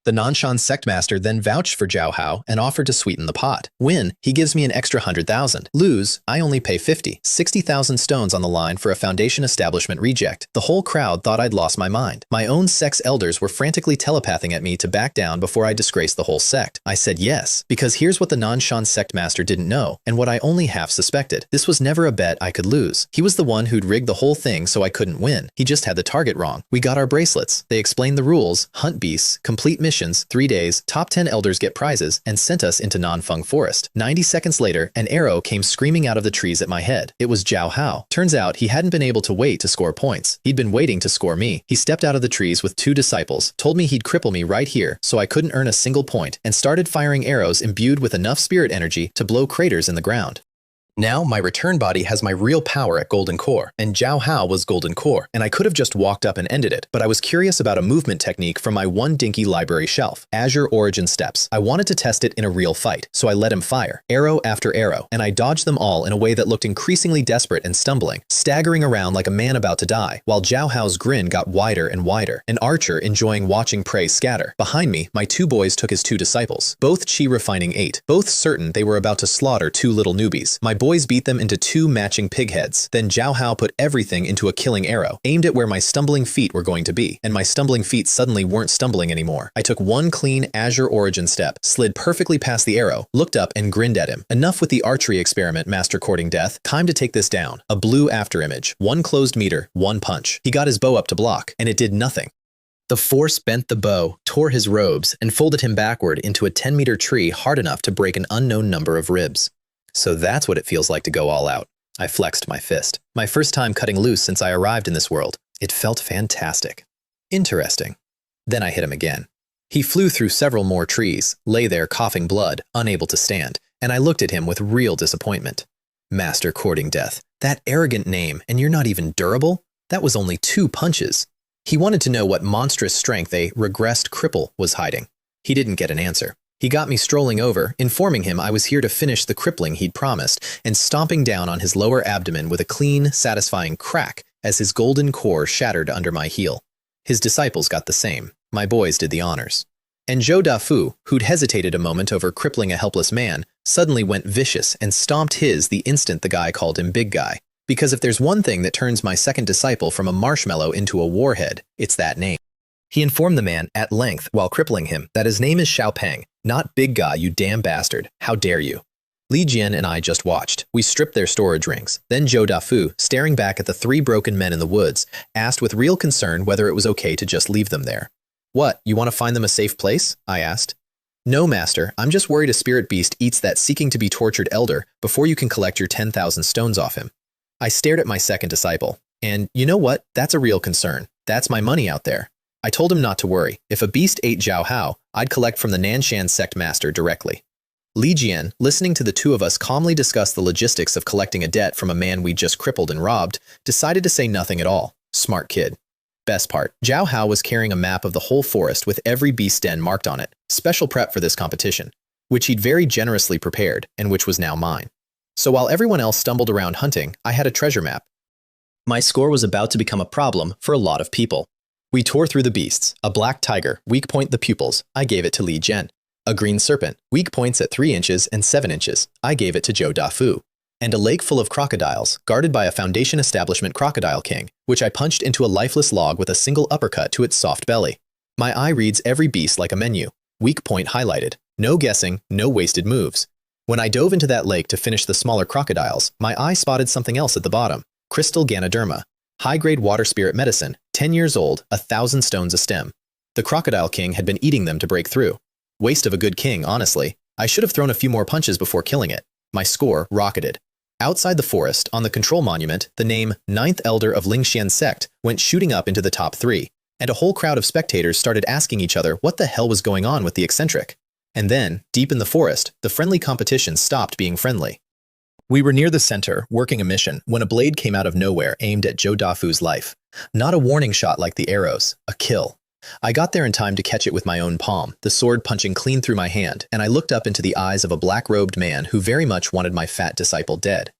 The Nanshan sect master then vouched for Jiao Hao and offered to sweeten the pot. Win, he gives me an extra 100,000. Lose, I only pay 50. 60,000 stones on the line for a foundation establishment reject. The whole crowd thought I'd lost my mind. My own sect's elders were frantically telepathing at me to back down before I disgraced the whole sect. I said yes, because here's what the Nanshan sect master didn't know, and what I only half suspected. This was never a bet I could lose. He was the one who'd rigged the whole thing so I couldn't win. He just had the target wrong. We got our bracelets. They explained the rules, hunt beasts, complete missions, 3 days, top 10 elders get prizes, and sent us into Nanfeng Forest. 90 seconds later, an arrow came screaming out of the trees at my head. It was Jiao Hao. Turns out he hadn't been able to wait to score points. He'd been waiting to score me. He stepped out of the trees with 2 disciples, told me he'd cripple me right here so I couldn't earn a single point, and started firing arrows imbued with enough spirit energy to blow craters in the ground. Now, my return body has my real power at Golden Core, and Jiao Hao was Golden Core, and I could have just walked up and ended it, but I was curious about a movement technique from my one dinky library shelf, Azure Origin Steps. I wanted to test it in a real fight, so I let him fire, arrow after arrow, and I dodged them all in a way that looked increasingly desperate and stumbling, staggering around like a man about to die, while Jiao Hao's grin got wider and wider, an archer enjoying watching prey scatter. Behind me, my 2 boys took his 2 disciples, both chi refining 8, both certain they were about to slaughter 2 little newbies. My boys beat them into 2 matching pig heads. Then Jiao Hao put everything into a killing arrow, aimed at where my stumbling feet were going to be, and my stumbling feet suddenly weren't stumbling anymore. I took 1 clean Azure Origin step, slid perfectly past the arrow, looked up and grinned at him. Enough with the archery experiment, Master Courting Death. Time to take this down. A blue afterimage. 1 closed meter, 1 punch. He got his bow up to block, and it did nothing. The force bent the bow, tore his robes, and folded him backward into a 10-meter tree hard enough to break an unknown number of ribs. So that's what it feels like to go all out. I flexed my fist. My first time cutting loose since I arrived in this world. It felt fantastic. Interesting. Then I hit him again. He flew through several more trees, lay there coughing blood, unable to stand, and I looked at him with real disappointment. Master Courting Death. That arrogant name, and you're not even durable? That was only 2 punches. He wanted to know what monstrous strength a regressed cripple was hiding. He didn't get an answer. He got me strolling over, informing him I was here to finish the crippling he'd promised, and stomping down on his lower abdomen with a clean, satisfying crack as his golden core shattered under my heel. His disciples got the same. My boys did the honors. And Zhou Dafu, who'd hesitated a moment over crippling a helpless man, suddenly went vicious and stomped his the instant the guy called him Big Guy. Because if there's one thing that turns my second disciple from a marshmallow into a warhead, it's that name. He informed the man at length while crippling him that his name is Xiaopeng, not Big Guy, you damn bastard. How dare you? Li Jian and I just watched. We stripped their storage rings. Then Zhou Dafu, staring back at the 3 broken men in the woods, asked with real concern whether it was okay to just leave them there. What, you want to find them a safe place? I asked. No, master, I'm just worried a spirit beast eats that seeking to be tortured elder before you can collect your 10,000 stones off him. I stared at my second disciple. And you know what? That's a real concern. That's my money out there. I told him not to worry. If a beast ate Jiao Hao, I'd collect from the Nanshan sect master directly. Li Jian, listening to the 2 of us calmly discuss the logistics of collecting a debt from a man we just crippled and robbed, decided to say nothing at all. Smart kid. Best part, Jiao Hao was carrying a map of the whole forest with every beast den marked on it, special prep for this competition, which he'd very generously prepared and which was now mine. So while everyone else stumbled around hunting, I had a treasure map. My score was about to become a problem for a lot of people. We tore through the beasts. A black tiger, weak point the pupils. I gave it to Li Jian. A green serpent, weak points at 3 inches and 7 inches. I gave it to Zhou Dafu. And a lake full of crocodiles, guarded by a foundation establishment crocodile king, which I punched into a lifeless log with a single uppercut to its soft belly. My eye reads every beast like a menu. Weak point highlighted. No guessing, no wasted moves. When I dove into that lake to finish the smaller crocodiles, my eye spotted something else at the bottom. Crystal Ganoderma. High-grade water spirit medicine, 10 years old, 1,000 stones a stem. The Crocodile King had been eating them to break through. Waste of a good king, honestly. I should have thrown a few more punches before killing it. My score rocketed. Outside the forest, on the control monument, the name Ninth Elder of Lingxian Sect went shooting up into the top 3, and a whole crowd of spectators started asking each other what the hell was going on with the eccentric. And then, deep in the forest, the friendly competition stopped being friendly. We were near the center, working a mission, when a blade came out of nowhere aimed at Zhou Dafu's life. Not a warning shot like the arrows, a kill. I got there in time to catch it with my own palm, the sword punching clean through my hand, and I looked up into the eyes of a black-robed man who very much wanted my fat disciple dead.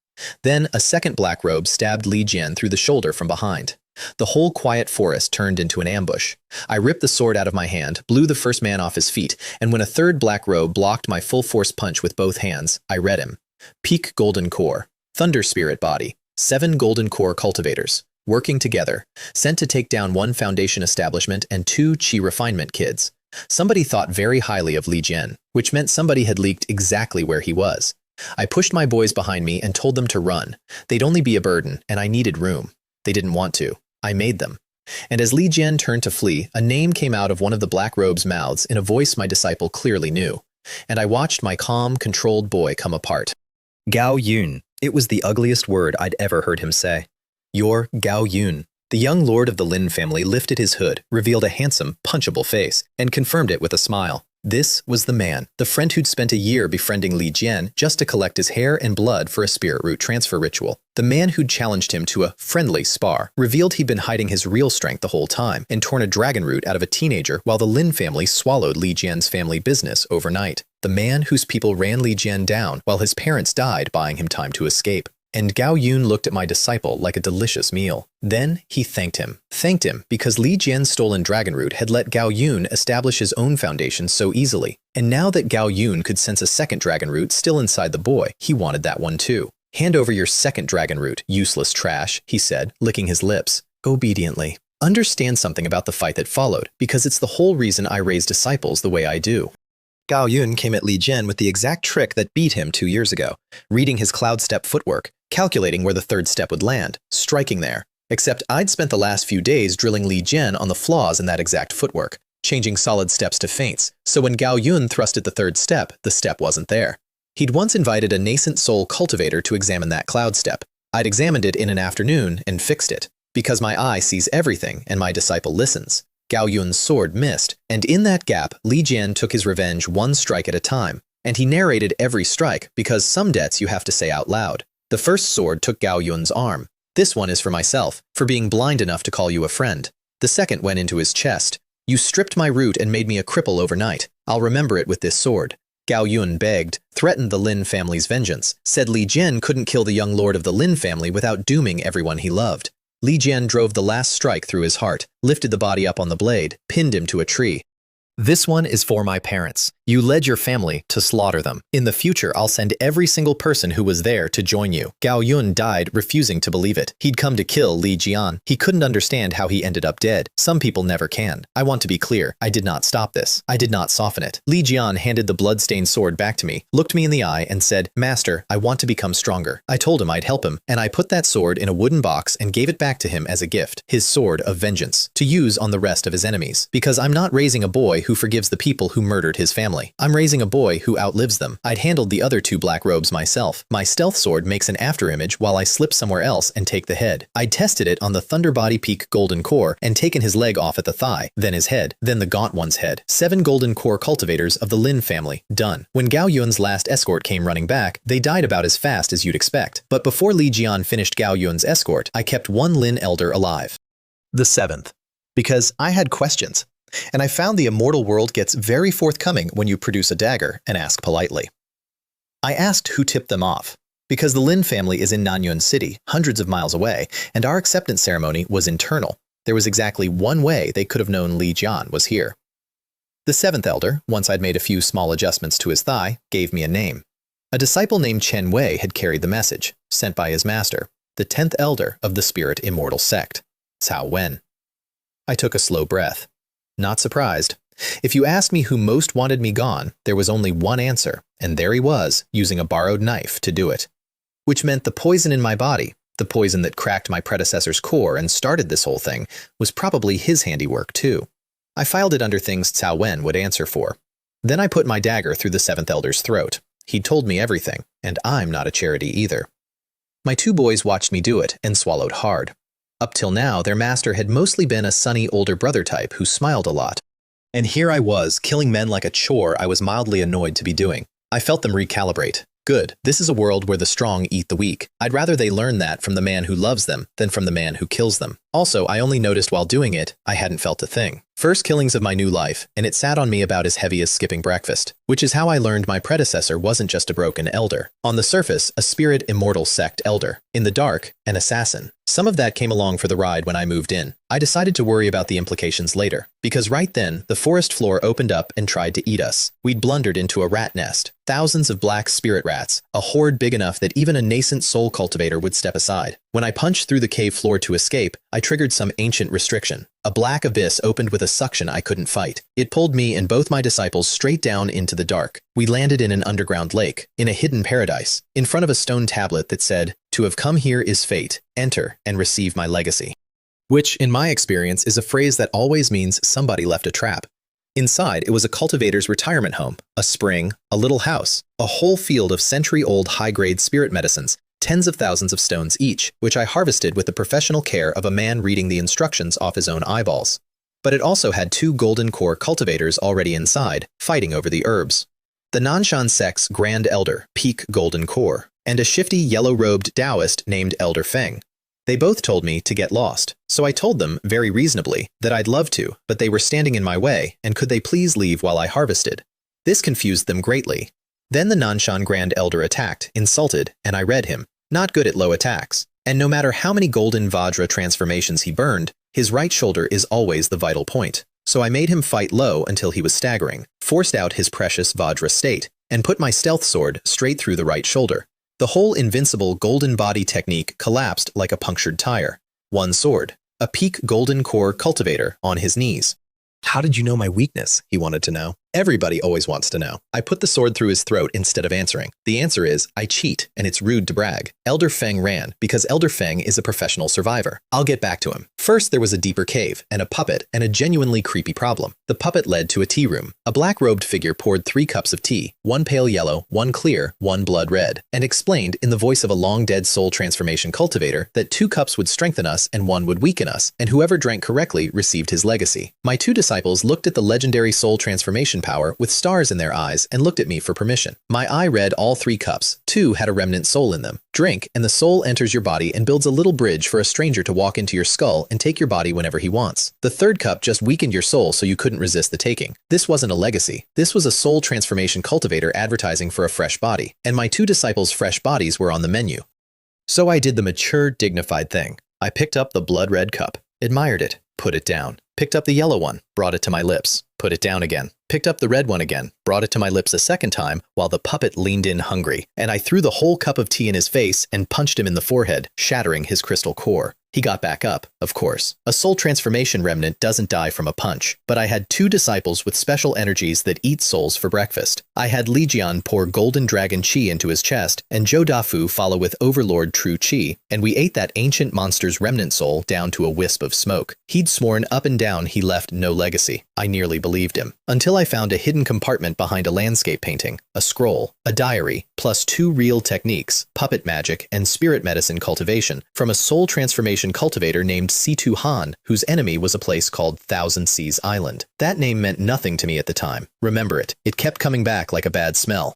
Then a second black robe stabbed Li Jian through the shoulder from behind. The whole quiet forest turned into an ambush. I ripped the sword out of my hand, blew the first man off his feet, and when a third black robe blocked my full-force punch with both hands, I read him. Peak Golden Core, Thunder Spirit Body, 7 Golden Core cultivators, working together, sent to take down 1 foundation establishment and 2 chi refinement kids. Somebody thought very highly of Li Jian, which meant somebody had leaked exactly where he was. I pushed my boys behind me and told them to run. They'd only be a burden, and I needed room. They didn't want to. I made them. And as Li Jian turned to flee, a name came out of one of the black robe's mouths in a voice my disciple clearly knew. And I watched my calm, controlled boy come apart. Gao Yun. It was the ugliest word I'd ever heard him say. You're Gao Yun. The young lord of the Lin family lifted his hood, revealed a handsome, punchable face, and confirmed it with a smile. This was the man, the friend who'd spent a year befriending Li Jian just to collect his hair and blood for a spirit root transfer ritual. The man who'd challenged him to a friendly spar revealed he'd been hiding his real strength the whole time and torn a dragon root out of a teenager while the Lin family swallowed Li Jian's family business overnight. The man whose people ran Li Jian down while his parents died, buying him time to escape. And Gao Yun looked at my disciple like a delicious meal. Then he thanked him. Thanked him because Li Jian's stolen dragon root had let Gao Yun establish his own foundation so easily. And now that Gao Yun could sense a second dragon root still inside the boy, he wanted that one too. Hand over your second dragon root, useless trash, he said, licking his lips. Obediently. Understand something about the fight that followed, because it's the whole reason I raise disciples the way I do. Gao Yun came at Li Jian with the exact trick that beat him 2 years ago, reading his cloud step footwork, calculating where the third step would land, striking there. Except I'd spent the last few days drilling Li Jian on the flaws in that exact footwork, changing solid steps to feints, so when Gao Yun thrusted the third step, the step wasn't there. He'd once invited a nascent soul cultivator to examine that cloud step. I'd examined it in an afternoon and fixed it, because my eye sees everything and my disciple listens. Gao Yun's sword missed, and in that gap, Li Jian took his revenge 1 strike at a time, and he narrated every strike because some debts you have to say out loud. The first sword took Gao Yun's arm. This one is for myself, for being blind enough to call you a friend. The second went into his chest. You stripped my root and made me a cripple overnight. I'll remember it with this sword. Gao Yun begged, threatened the Lin family's vengeance, said Li Jian couldn't kill the young lord of the Lin family without dooming everyone he loved. Li Jian drove the last strike through his heart, lifted the body up on the blade, pinned him to a tree. This one is for my parents. You led your family to slaughter them. In the future, I'll send every single person who was there to join you. Gao Yun died, refusing to believe it. He'd come to kill Li Jian. He couldn't understand how he ended up dead. Some people never can. I want to be clear. I did not stop this. I did not soften it. Li Jian handed the blood-stained sword back to me, looked me in the eye, and said, "Master, I want to become stronger." I told him I'd help him, and I put that sword in a wooden box and gave it back to him as a gift, his sword of vengeance, to use on the rest of his enemies. Because I'm not raising a boy who forgives the people who murdered his family. I'm raising a boy who outlives them. I'd handled the other 2 black robes myself. My stealth sword makes an afterimage while I slip somewhere else and take the head. I'd tested it on the Thunderbody Peak Golden Core and taken his leg off at the thigh, then his head, then the gaunt one's head. 7 Golden Core cultivators of the Lin family. Done. When Gao Yun's last escort came running back, they died about as fast as you'd expect. But before Li Jian finished Gao Yun's escort, I kept 1 Lin elder alive. The 7th. Because I had questions. And I found the immortal world gets very forthcoming when you produce a dagger and ask politely. I asked who tipped them off, because the Lin family is in Nanyuan City, hundreds of miles away, and our acceptance ceremony was internal. There was exactly one way they could have known Li Jian was here. The 7th elder, once I'd made a few small adjustments to his thigh, gave me a name. A disciple named Chen Wei had carried the message, sent by his master, the 10th elder of the Spirit Immortal Sect, Cao Wen. I took a slow breath. Not surprised. If you asked me who most wanted me gone, there was only one answer, and there he was, using a borrowed knife to do it. Which meant the poison in my body, the poison that cracked my predecessor's core and started this whole thing, was probably his handiwork too. I filed it under things Cao Wen would answer for. Then I put my dagger through the 7th elder's throat. He'd told me everything, and I'm not a charity either. My two boys watched me do it and swallowed hard. Up till now, their master had mostly been a sunny older brother type who smiled a lot. And here I was, killing men like a chore I was mildly annoyed to be doing. I felt them recalibrate. Good, this is a world where the strong eat the weak. I'd rather they learn that from the man who loves them than from the man who kills them. Also, I only noticed while doing it, I hadn't felt a thing. First killings of my new life, and it sat on me about as heavy as skipping breakfast, which is how I learned my predecessor wasn't just a broken elder. On the surface, a Spirit Immortal Sect elder. In the dark, an assassin. Some of that came along for the ride when I moved in. I decided to worry about the implications later, because right then, the forest floor opened up and tried to eat us. We'd blundered into a rat nest. Thousands of black spirit rats, a horde big enough that even a nascent soul cultivator would step aside. When I punched through the cave floor to escape, I triggered some ancient restriction. A black abyss opened with a suction I couldn't fight. It pulled me and both my disciples straight down into the dark. We landed in an underground lake, in a hidden paradise, in front of a stone tablet that said, "To have come here is fate. Enter and receive my legacy." Which, in my experience, is a phrase that always means somebody left a trap. Inside, it was a cultivator's retirement home, a spring, a little house, a whole field of century-old high-grade spirit medicines, tens of thousands of stones each, which I harvested with the professional care of a man reading the instructions off his own eyeballs. But it also had 2 golden core cultivators already inside, fighting over the herbs. The Nanshan sect's Grand Elder, Peak Golden Core, and a shifty yellow-robed Taoist named Elder Feng. They both told me to get lost, so I told them, very reasonably, that I'd love to, but they were standing in my way, and could they please leave while I harvested. This confused them greatly. Then the Nanshan Grand Elder attacked, insulted, and I read him. Not good at low attacks. And no matter how many golden Vajra transformations he burned, his right shoulder is always the vital point. So I made him fight low until he was staggering, forced out his precious Vajra state, and put my stealth sword straight through the right shoulder. The whole invincible golden body technique collapsed like a punctured tire. One sword. A peak golden core cultivator on his knees. How did you know my weakness? He wanted to know. Everybody always wants to know. I put the sword through his throat instead of answering. The answer is, I cheat, and it's rude to brag. Elder Feng ran, because Elder Feng is a professional survivor. I'll get back to him. First, there was a deeper cave, and a puppet, and a genuinely creepy problem. The puppet led to a tea room. A black-robed figure poured 3 cups of tea, 1 pale yellow, 1 clear, 1 blood red, and explained, in the voice of a long-dead soul transformation cultivator, that 2 cups would strengthen us and 1 would weaken us, and whoever drank correctly received his legacy. My 2 disciples looked at the legendary soul transformation power with stars in their eyes and looked at me for permission. My eye read all 3 cups. 2 had a remnant soul in them. Drink, and the soul enters your body and builds a little bridge for a stranger to walk into your skull and take your body whenever he wants. The 3rd cup just weakened your soul so you couldn't resist the taking. This wasn't a legacy. This was a soul transformation cultivator advertising for a fresh body, and my 2 disciples' fresh bodies were on the menu. So I did the mature, dignified thing. I picked up the blood-red cup, admired it, put it down. Picked up the yellow one, brought it to my lips, put it down again. Picked up the red one again, brought it to my lips a second time while the puppet leaned in hungry, and I threw the whole cup of tea in his face and punched him in the forehead, shattering his crystal core. He got back up, of course. A soul transformation remnant doesn't die from a punch, but I had 2 disciples with special energies that eat souls for breakfast. I had Li Jian pour golden dragon chi into his chest, and Zhou Dafu follow with overlord true chi, and we ate that ancient monster's remnant soul down to a wisp of smoke. He'd sworn up and down he left no legacy. I nearly believed him. Until I found a hidden compartment behind a landscape painting, a scroll, a diary, plus 2 real techniques, puppet magic and spirit medicine cultivation, from a soul transformation cultivator named Situ Han, whose enemy was a place called Thousand Seas Island. That name meant nothing to me at the time. Remember it. It kept coming back like a bad smell.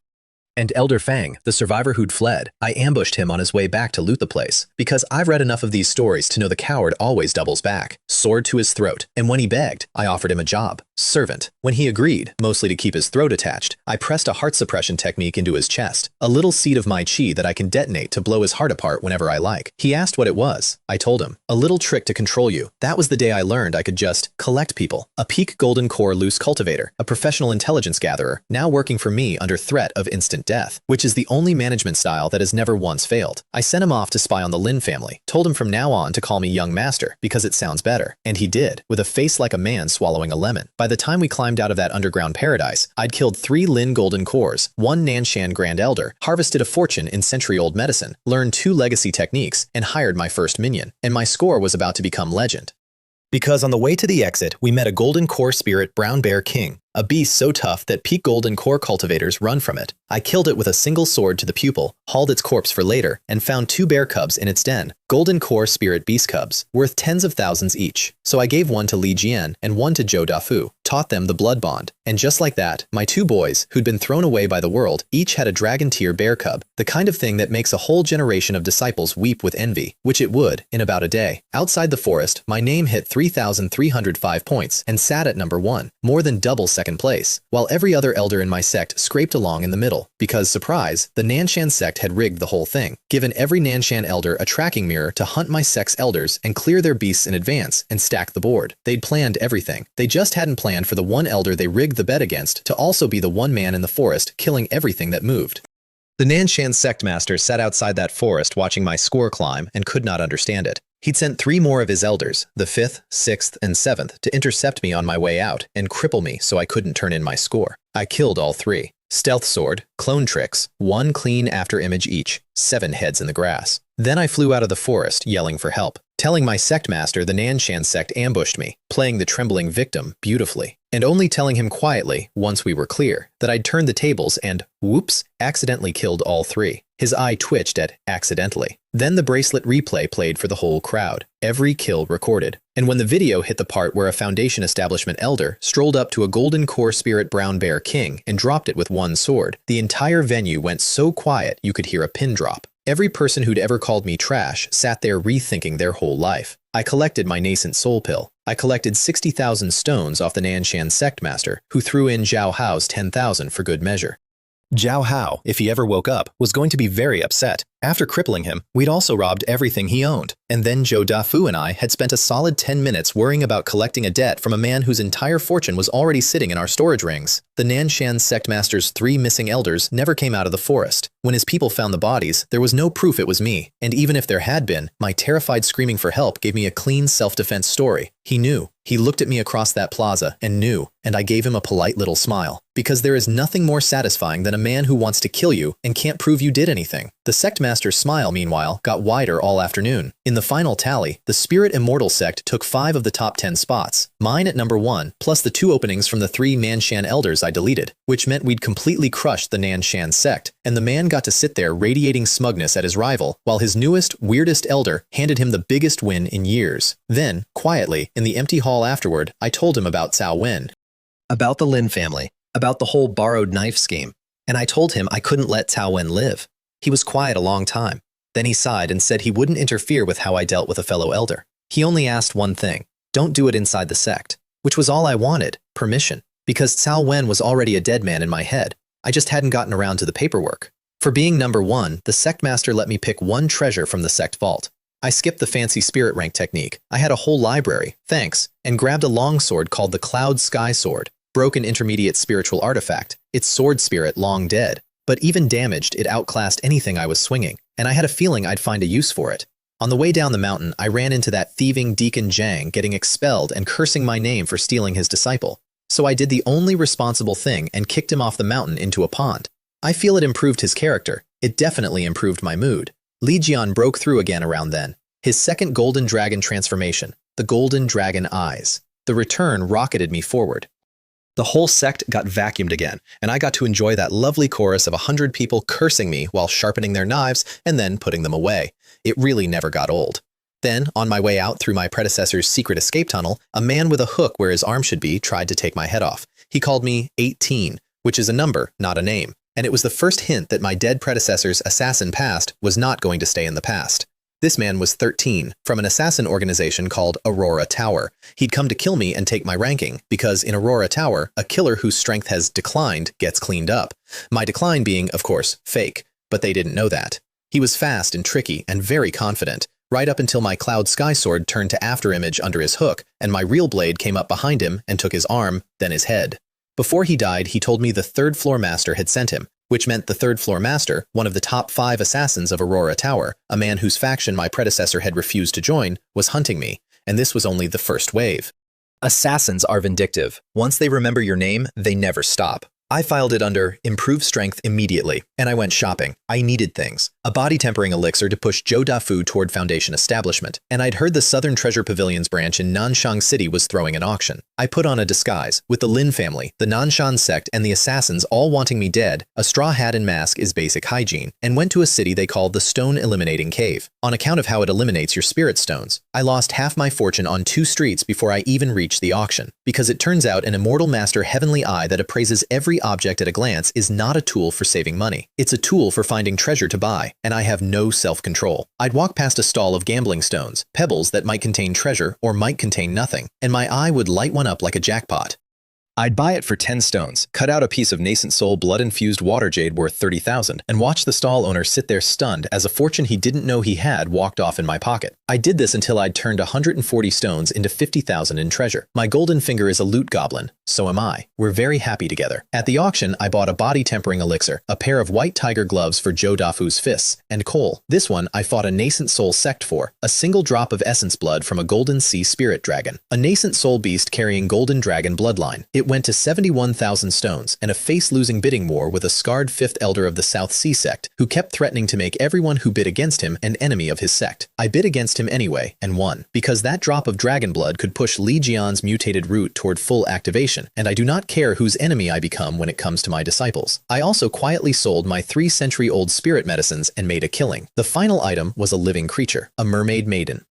And Elder Feng, the survivor who'd fled, I ambushed him on his way back to loot the place, because I've read enough of these stories to know the coward always doubles back. Sword to his throat, and when he begged, I offered him a job. Servant. When he agreed, mostly to keep his throat attached, I pressed a heart suppression technique into his chest, a little seed of my chi that I can detonate to blow his heart apart whenever I like. He asked what it was. I told him. A little trick to control you. That was the day I learned I could just collect people. A peak golden core loose cultivator, a professional intelligence gatherer, now working for me under threat of instant death, which is the only management style that has never once failed. I sent him off to spy on the Lin family, told him from now on to call me young master, because it sounds better. And he did, with a face like a man swallowing a lemon. By the time we climbed out of that underground paradise, I'd killed 3 Lin golden cores, 1 Nanshan Grand Elder, harvested a fortune in century-old medicine, learned 2 legacy techniques, and hired my first minion. And my score was about to become legend. Because on the way to the exit, we met a golden core spirit brown bear king, a beast so tough that peak golden core cultivators run from it. I killed it with a single sword to the pupil, hauled its corpse for later, and found 2 bear cubs in its den. Golden core spirit beast cubs, worth tens of thousands each. So I gave one to Li Jian and one to Zhou Dafu, taught them the blood bond. And just like that, my 2 boys, who'd been thrown away by the world, each had a dragon tier bear cub, the kind of thing that makes a whole generation of disciples weep with envy, which it would, in about a day. Outside the forest, my name hit 3,305 points and sat at number 1, more than double second place, while every other elder in my sect scraped along in the middle, because, surprise, the Nanshan sect had rigged the whole thing, given every Nanshan elder a tracking mirror to hunt my sect's elders and clear their beasts in advance and stack the board. They'd planned everything. They just hadn't planned for the one elder they rigged the bet against to also be the one man in the forest killing everything that moved. The Nanshan sect master sat outside that forest watching my score climb and could not understand it. He'd sent 3 more of his elders, the 5th, 6th, and 7th, to intercept me on my way out and cripple me so I couldn't turn in my score. I killed all 3. Stealth sword, clone tricks, 1 clean after image each, 7 heads in the grass. Then I flew out of the forest, yelling for help, telling my sect master the Nanshan sect ambushed me, playing the trembling victim beautifully, and only telling him quietly, once we were clear, that I'd turned the tables and, whoops, accidentally killed all 3. His eye twitched at accidentally. Then the bracelet replay played for the whole crowd, every kill recorded. And when the video hit the part where a Foundation Establishment elder strolled up to a golden core spirit brown bear king and dropped it with 1 sword, the entire venue went so quiet you could hear a pin drop. Every person who'd ever called me trash sat there rethinking their whole life. I collected my nascent soul pill. I collected 60,000 stones off the Nanshan sect master, who threw in Zhao Hao's 10,000 for good measure. Zhao Hao, if he ever woke up, was going to be very upset. After crippling him, we'd also robbed everything he owned. And then Zhou Dafu and I had spent a solid 10 minutes worrying about collecting a debt from a man whose entire fortune was already sitting in our storage rings. The Nanshan sect master's 3 missing elders never came out of the forest. When his people found the bodies, there was no proof it was me. And even if there had been, my terrified screaming for help gave me a clean self-defense story. He knew. He looked at me across that plaza and knew, and I gave him a polite little smile. Because there is nothing more satisfying than a man who wants to kill you and can't prove you did anything. The sect master's smile, meanwhile, got wider all afternoon. In the final tally, the Spirit Immortal Sect took 5 of the top 10 spots, mine at number 1, plus the 2 openings from the 3 Nanshan elders I deleted, which meant we'd completely crushed the Nanshan sect, and the man got to sit there radiating smugness at his rival, while his newest, weirdest elder handed him the biggest win in years. Then, quietly, in the empty hall afterward, I told him about Cao Wen, about the Lin family, about the whole borrowed knife scheme, and I told him I couldn't let Cao Wen live. He was quiet a long time. Then he sighed and said he wouldn't interfere with how I dealt with a fellow elder. He only asked one thing: don't do it inside the sect, which was all I wanted, permission, because Cao Wen was already a dead man in my head. I just hadn't gotten around to the paperwork. For being number 1, the sect master let me pick 1 treasure from the sect vault. I skipped the fancy spirit rank technique. I had a whole library, thanks, and grabbed a longsword called the Cloud Sky Sword, broken intermediate spiritual artifact, its sword spirit long dead. But even damaged, it outclassed anything I was swinging, and I had a feeling I'd find a use for it. On the way down the mountain, I ran into that thieving Deacon Zhang getting expelled and cursing my name for stealing his disciple. So I did the only responsible thing and kicked him off the mountain into a pond. I feel it improved his character. It definitely improved my mood. Li Jian broke through again around then. His second golden dragon transformation, the golden dragon eyes. The return rocketed me forward. The whole sect got vacuumed again, and I got to enjoy that lovely chorus of 100 people cursing me while sharpening their knives and then putting them away. It really never got old. Then, on my way out through my predecessor's secret escape tunnel, a man with a hook where his arm should be tried to take my head off. He called me 18, which is a number, not a name. And it was the first hint that my dead predecessor's assassin past was not going to stay in the past. This man was 13, from an assassin organization called Aurora Tower. He'd come to kill me and take my ranking, because in Aurora Tower, a killer whose strength has declined gets cleaned up. My decline being, of course, fake, but they didn't know that. He was fast and tricky and very confident, right up until my Cloud Sky Sword turned to afterimage under his hook, and my real blade came up behind him and took his arm, then his head. Before he died, he told me the 3rd floor master had sent him, which meant the 3rd floor master, one of the top 5 assassins of Aurora Tower, a man whose faction my predecessor had refused to join, was hunting me, and this was only the first wave. Assassins are vindictive. Once they remember your name, they never stop. I filed it under improved strength immediately, and I went shopping. I needed things. A body tempering elixir to push Zhou Dafu toward Foundation establishment, and I'd heard the Southern Treasure Pavilion's branch in Nanshang City was throwing an auction. I put on a disguise, with the Lin family, the Nanshan sect, and the assassins all wanting me dead. A straw hat and mask is basic hygiene, and went to a city they called the Stone Eliminating Cave, on account of how it eliminates your spirit stones. I lost half my fortune on 2 streets before I even reached the auction, because it turns out an immortal master heavenly eye that appraises every object at a glance is not a tool for saving money. It's a tool for finding treasure to buy, and I have no self-control. I'd walk past a stall of gambling stones, pebbles that might contain treasure or might contain nothing, and my eye would light one up like a jackpot. I'd buy it for 10 stones, cut out a piece of nascent soul blood-infused water jade worth 30,000, and watch the stall owner sit there stunned as a fortune he didn't know he had walked off in my pocket. I did this until I'd turned 140 stones into 50,000 in treasure. My golden finger is a loot goblin, so am I. We're very happy together. At the auction, I bought a body tempering elixir, a pair of white tiger gloves for Zhou Dafu's fists, and coal. This one I fought a nascent soul sect for, a single drop of essence blood from a golden sea spirit dragon, a nascent soul beast carrying golden dragon bloodline. It went to 71,000 stones, and a face-losing bidding war with a scarred 5th elder of the South Sea sect, who kept threatening to make everyone who bid against him an enemy of his sect. I bid against him anyway, and won, because that drop of dragon blood could push Li Jian's mutated root toward full activation, and I do not care whose enemy I become when it comes to my disciples. I also quietly sold my 3-century-old spirit medicines and made a killing. The final item was a living creature, a mermaid maiden.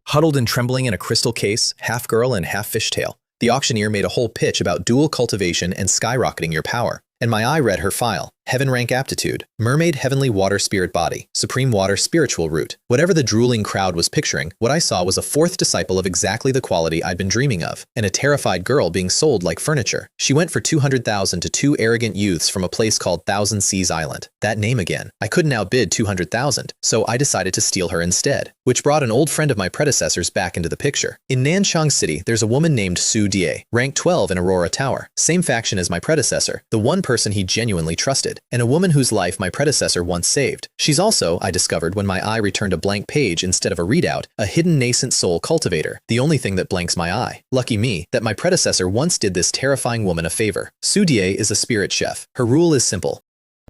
Huddled and trembling in a crystal case, half girl and half fishtail. The auctioneer made a whole pitch about dual cultivation and skyrocketing your power, and my eye read her file. Heaven rank aptitude, mermaid heavenly water spirit body, supreme water spiritual root. Whatever the drooling crowd was picturing, what I saw was a 4th disciple of exactly the quality I'd been dreaming of, and a terrified girl being sold like furniture. She went for 200,000 to 2 arrogant youths from a place called Thousand Seas Island. That name again. I couldn't outbid 200,000, so I decided to steal her instead, which brought an old friend of my predecessors back into the picture. In Nanshang City, there's a woman named Su Die, rank 12 in Aurora Tower, same faction as my predecessor, the one person he genuinely trusted, and a woman whose life my predecessor once saved. She's also, I discovered when my eye returned a blank page instead of a readout, a hidden nascent soul cultivator, the only thing that blanks my eye. Lucky me, that my predecessor once did this terrifying woman a favor. Su Die is a spirit chef. Her rule is simple.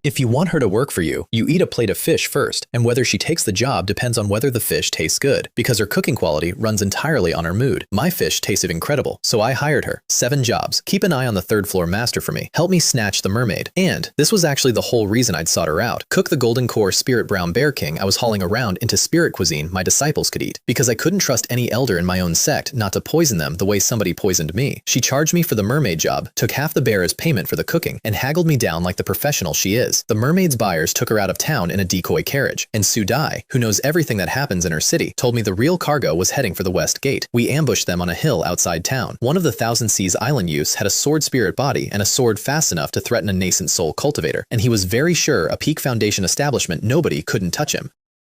If you want her to work for you, you eat a plate of fish first, and whether she takes the job depends on whether the fish tastes good, because her cooking quality runs entirely on her mood. My fish tasted incredible, so I hired her. 7 jobs. Keep an eye on the 3rd floor master for me. Help me snatch the mermaid. And this was actually the whole reason I'd sought her out. Cook the golden core spirit brown bear king I was hauling around into spirit cuisine my disciples could eat, because I couldn't trust any elder in my own sect not to poison them the way somebody poisoned me. She charged me for the mermaid job, took half the bear as payment for the cooking, and haggled me down like the professional she is. The mermaid's buyers took her out of town in a decoy carriage, and Su Dai, who knows everything that happens in her city, told me the real cargo was heading for the West Gate. We ambushed them on a hill outside town. One of the Thousand Seas Island youths had a sword spirit body and a sword fast enough to threaten a nascent soul cultivator, and he was very sure a peak Foundation establishment nobody couldn't touch him.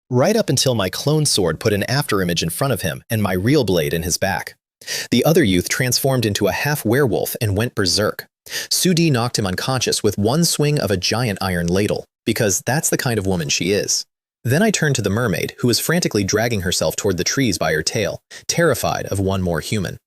Right up until my clone sword put an afterimage in front of him and my real blade in his back. The other youth transformed into a half-werewolf and went berserk. Su Di knocked him unconscious with one swing of a giant iron ladle, because that's the kind of woman she is. Then I turned to the mermaid, who was frantically dragging herself toward the trees by her tail, terrified of one more human.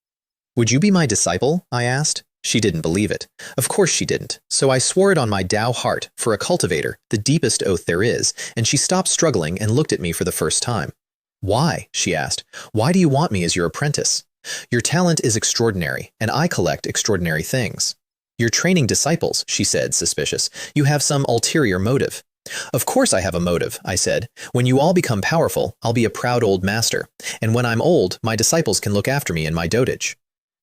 "Would you be my disciple?" I asked. She didn't believe it. Of course she didn't. So I swore it on my Tao heart, for a cultivator, the deepest oath there is, and she stopped struggling and looked at me for the first time. "Why?" she asked. "Why do you want me as your apprentice? Your talent is extraordinary, and I collect extraordinary things." "You're training disciples," she said, suspicious. "You have some ulterior motive." "Of course I have a motive," I said. "When you all become powerful, I'll be a proud old master. And when I'm old, my disciples can look after me in my dotage."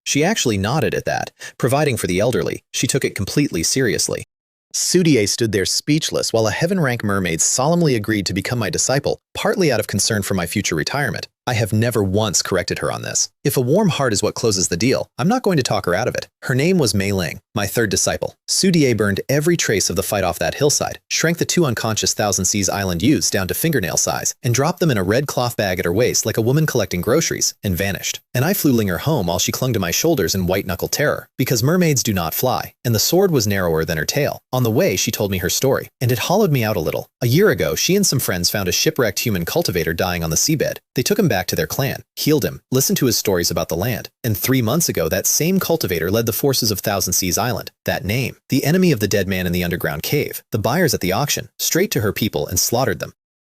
She actually nodded at that. Providing for the elderly, she took it completely seriously. Su Die stood there speechless while a heaven-rank mermaid solemnly agreed to become my disciple, partly out of concern for my future retirement. I have never once corrected her on this. If a warm heart is what closes the deal, I'm not going to talk her out of it. Her name was Mei Ling, my 3rd disciple. Su Die burned every trace of the fight off that hillside, shrank the 2 unconscious Thousand Seas Island youths down to fingernail size, and dropped them in a red cloth bag at her waist like a woman collecting groceries, and vanished. And I flew Ling her home while she clung to my shoulders in white-knuckle terror, because mermaids do not fly, and the sword was narrower than her tail. On the way, she told me her story, and it hollowed me out a little. A year ago, she and some friends found a shipwrecked human cultivator dying on the seabed. They took him back to their clan, healed him, listened to his stories about the land, and 3 months ago that same cultivator led the forces of Thousand Seas Island, that name, the enemy of the dead man in the underground cave, the buyers at the auction, straight to her people and slaughtered them.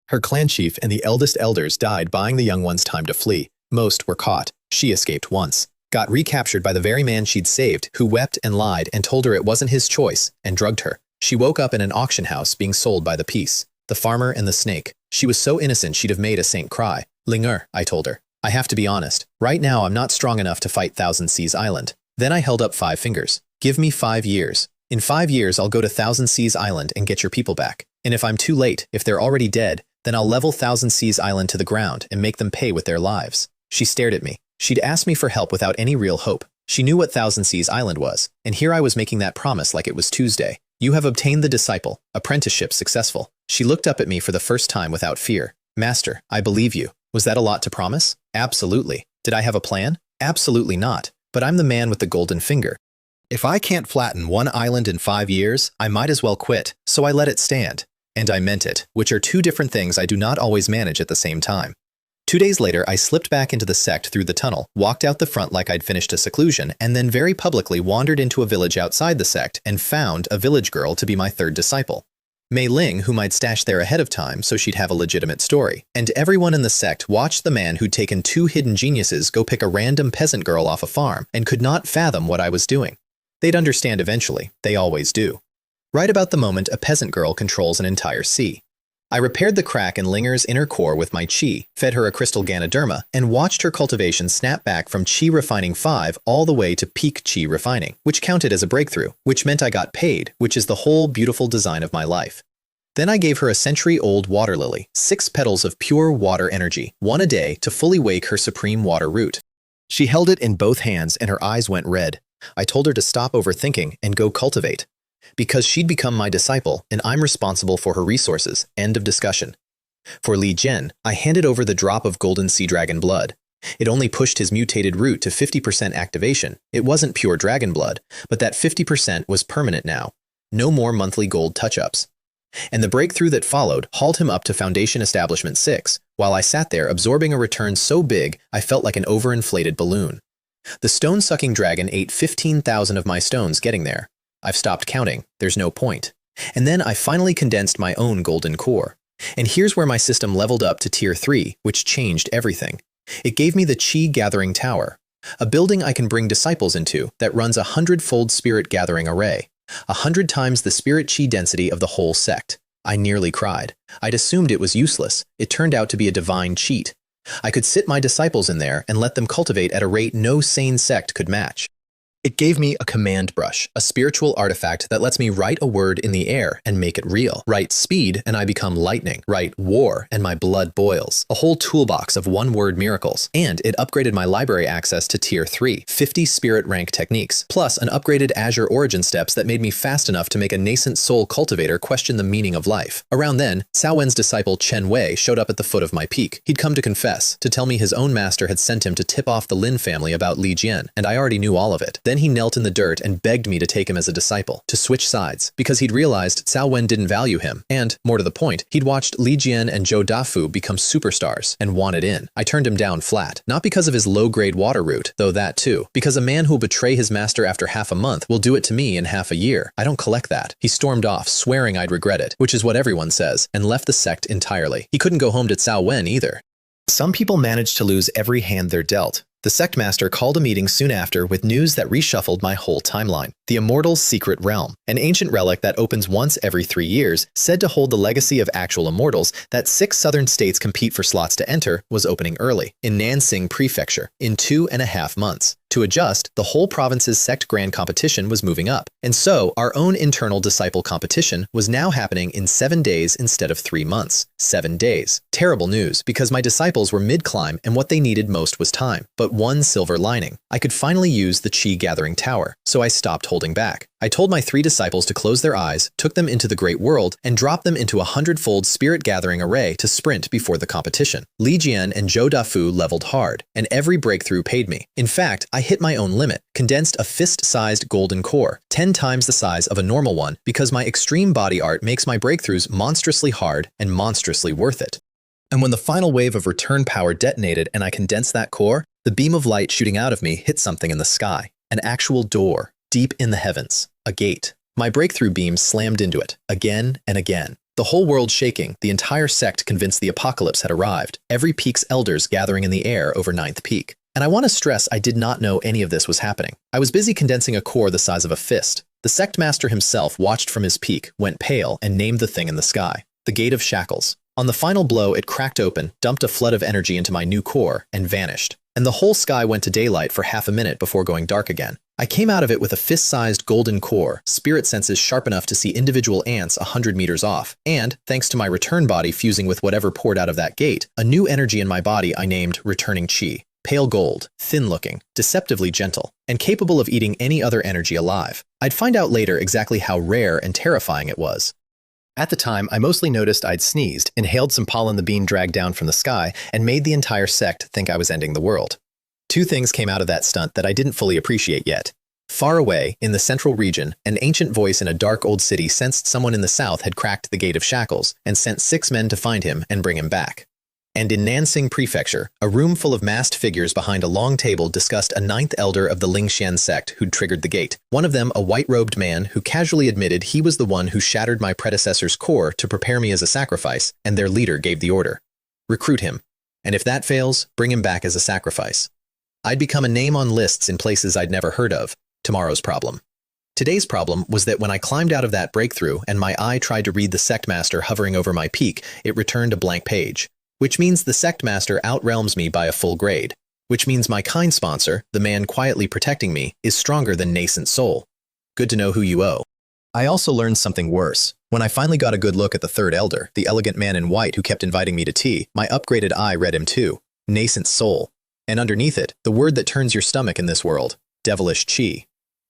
Her clan chief and the eldest elders died, buying the young ones time to flee. Most were caught. She escaped once. Got recaptured by the very man she'd saved, who wept and lied and told her it wasn't his choice, and drugged her. She woke up in an auction house being sold by the piece. The farmer and the snake. She was so innocent she'd have made a saint cry. Linger, I told her. I have to be honest. Right now I'm not strong enough to fight Thousand Seas Island. Then I held up 5 fingers. Give me 5 years. In 5 years I'll go to Thousand Seas Island and get your people back. And if I'm too late, if they're already dead, then I'll level Thousand Seas Island to the ground and make them pay with their lives. She stared at me. She'd asked me for help without any real hope. She knew what Thousand Seas Island was, and here I was making that promise like it was Tuesday. You have obtained the disciple. Apprenticeship successful. She looked up at me for the first time without fear. Master, I believe you. Was that a lot to promise? Absolutely. Did I have a plan? Absolutely not. But I'm the man with the golden finger. If I can't flatten one island in 5 years, I might as well quit, so I let it stand. And I meant it, which are 2 different things I do not always manage at the same time. 2 days later, I slipped back into the sect through the tunnel, walked out the front like I'd finished a seclusion, and then very publicly wandered into a village outside the sect and found a village girl to be my 3rd disciple. Mei Ling, whom I'd stashed there ahead of time so she'd have a legitimate story. And everyone in the sect watched the man who'd taken 2 hidden geniuses go pick a random peasant girl off a farm and could not fathom what I was doing. They'd understand eventually. They always do. Right about the moment a peasant girl controls an entire sea. I repaired the crack in Linger's inner core with my chi, fed her a crystal Ganoderma, and watched her cultivation snap back from chi refining 5 all the way to peak chi refining, which counted as a breakthrough, which meant I got paid, which is the whole beautiful design of my life. Then I gave her a century-old water lily, 6 petals of pure water energy, 1 a day to fully wake her supreme water root. She held it in both hands and her eyes went red. I told her to stop overthinking and go cultivate. Because she'd become my disciple, and I'm responsible for her resources. End of discussion. For Li Jian, I handed over the drop of golden sea dragon blood. It only pushed his mutated root to 50% activation. It wasn't pure dragon blood, but that 50% was permanent now. No more monthly gold touch-ups. And the breakthrough that followed hauled him up to Foundation Establishment 6, while I sat there absorbing a return so big I felt like an overinflated balloon. The stone-sucking dragon ate 15,000 of my stones getting there. I've stopped counting. There's no point. And then I finally condensed my own golden core. And here's where my system leveled up to Tier 3, which changed everything. It gave me the Chi Gathering Tower, a building I can bring disciples into that runs a 100-fold spirit gathering array, 100 times the spirit Chi density of the whole sect. I nearly cried. I'd assumed it was useless. It turned out to be a divine cheat. I could sit my disciples in there and let them cultivate at a rate no sane sect could match. It gave me a command brush, a spiritual artifact that lets me write a word in the air and make it real. Write speed and I become lightning. Write war and my blood boils. A whole toolbox of one-word miracles. And it upgraded my library access to Tier 3, 50 spirit rank techniques, plus an upgraded Azure origin steps that made me fast enough to make a nascent soul cultivator question the meaning of life. Around then, Cao Wen's disciple Chen Wei showed up at the foot of my peak. He'd come to confess, to tell me his own master had sent him to tip off the Lin family about Li Jian, and I already knew all of it. Then he knelt in the dirt and begged me to take him as a disciple, to switch sides, because he'd realized Cao Wen didn't value him, and, more to the point, he'd watched Li Jian and Zhou Dafu become superstars and wanted in. I turned him down flat, not because of his low-grade water root, though that too, because a man who'll betray his master after half a month will do it to me in half a year. I don't collect that. He stormed off, swearing I'd regret it, which is what everyone says, and left the sect entirely. He couldn't go home to Cao Wen either. Some people manage to lose every hand they're dealt. The sect master called a meeting soon after with news that reshuffled my whole timeline. The Immortal's Secret Realm, an ancient relic that opens once every 3 years, said to hold the legacy of actual immortals that 6 southern states compete for slots to enter, was opening early, in Nansing Prefecture, in 2.5 months. To adjust, the whole province's sect grand competition was moving up, and so our own internal disciple competition was now happening in 7 days instead of 3 months. 7 days. Terrible news, because my disciples were mid-climb and what they needed most was time. But one silver lining. I could finally use the Chi Gathering Tower, so I stopped holding back. I told my 3 disciples to close their eyes, took them into the great world, and dropped them into a 100-fold spirit gathering array to sprint before the competition. Li Jian and Zhou Dafu leveled hard, and every breakthrough paid me. In fact, I hit my own limit, condensed a fist-sized golden core, 10 times the size of a normal one, because my extreme body art makes my breakthroughs monstrously hard and monstrously worth it. And when the final wave of return power detonated and I condensed that core, the beam of light shooting out of me hit something in the sky. An actual door, deep in the heavens. A gate. My breakthrough beam slammed into it, again and again. The whole world shaking, the entire sect convinced the apocalypse had arrived, every peak's elders gathering in the air over ninth peak. And I want to stress I did not know any of this was happening. I was busy condensing a core the size of a fist. The sect master himself watched from his peak, went pale, and named the thing in the sky. The Gate of Shackles. On the final blow, it cracked open, dumped a flood of energy into my new core, and vanished. And the whole sky went to daylight for half a minute before going dark again. I came out of it with a fist-sized golden core, spirit senses sharp enough to see individual ants 100 meters off, and, thanks to my return body fusing with whatever poured out of that gate, a new energy in my body I named Returning Chi. Pale gold, thin-looking, deceptively gentle, and capable of eating any other energy alive. I'd find out later exactly how rare and terrifying it was. At the time, I mostly noticed I'd sneezed, inhaled some pollen the bean dragged down from the sky, and made the entire sect think I was ending the world. Two things came out of that stunt that I didn't fully appreciate yet. Far away, in the central region, an ancient voice in a dark old city sensed someone in the south had cracked the Gate of Shackles and sent 6 men to find him and bring him back. And in Nansing Prefecture, a room full of masked figures behind a long table discussed a 9th elder of the Lingxian sect who'd triggered the gate. One of them, a white-robed man who casually admitted he was the one who shattered my predecessor's core to prepare me as a sacrifice, and their leader gave the order. Recruit him. And if that fails, bring him back as a sacrifice. I'd become a name on lists in places I'd never heard of. Tomorrow's problem. Today's problem was that when I climbed out of that breakthrough and my eye tried to read the sect master hovering over my peak, it returned a blank page. Which means the sect master outrealms me by a full grade. Which means my kind sponsor, the man quietly protecting me, is stronger than nascent soul. Good to know who you owe. I also learned something worse. When I finally got a good look at the 3rd elder, the elegant man in white who kept inviting me to tea, my upgraded eye read him too. Nascent soul. And underneath it, the word that turns your stomach in this world. Devilish chi.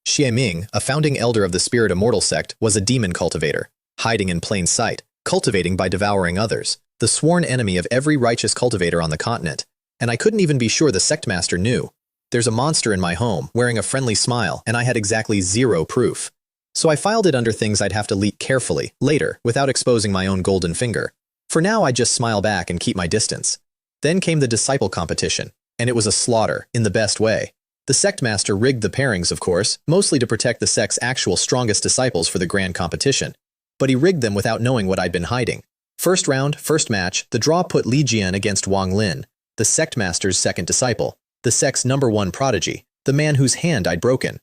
Xie Ming, a founding elder of the Spirit Immortal Sect, was a demon cultivator, hiding in plain sight, cultivating by devouring others. The sworn enemy of every righteous cultivator on the continent, and I couldn't even be sure the sect master knew. There's a monster in my home, wearing a friendly smile, and I had exactly 0 proof. So I filed it under things I'd have to leak carefully, later, without exposing my own golden finger. For now, I just smile back and keep my distance. Then came the disciple competition, and it was a slaughter, in the best way. The sect master rigged the pairings, of course, mostly to protect the sect's actual strongest disciples for the grand competition. But he rigged them without knowing what I'd been hiding. First round, first match, the draw put Li Jian against Wang Lin, the sect master's second disciple, the sect's #1 prodigy, the man whose hand I'd broken.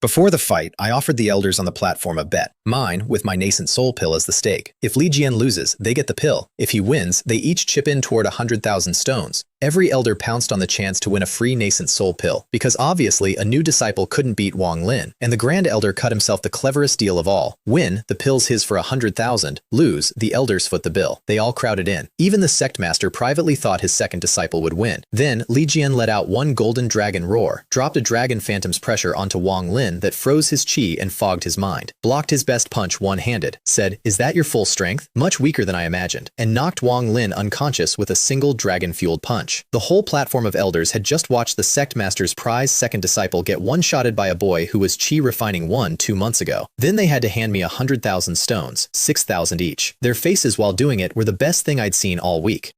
Before the fight, I offered the elders on the platform a bet. Mine, with my nascent soul pill as the stake. If Li Jian loses, they get the pill. If he wins, they each chip in toward 100,000 stones. Every elder pounced on the chance to win a free nascent soul pill, because obviously a new disciple couldn't beat Wang Lin, and the grand elder cut himself the cleverest deal of all. Win, the pill's his for 100,000. Lose, the elders foot the bill. They all crowded in. Even the sect master privately thought his second disciple would win. Then, Li Jian let out one golden dragon roar, dropped a dragon phantom's pressure onto Wang Lin that froze his chi and fogged his mind, blocked his best punch one-handed, said, "Is that your full strength?" Much weaker than I imagined, and knocked Wang Lin unconscious with a single dragon-fueled punch. The whole platform of elders had just watched the sect master's prize second disciple get one-shotted by a boy who was chi refining 2 months ago. Then they had to hand me 100,000 stones, 6,000 each. Their faces while doing it were the best thing I'd seen all week.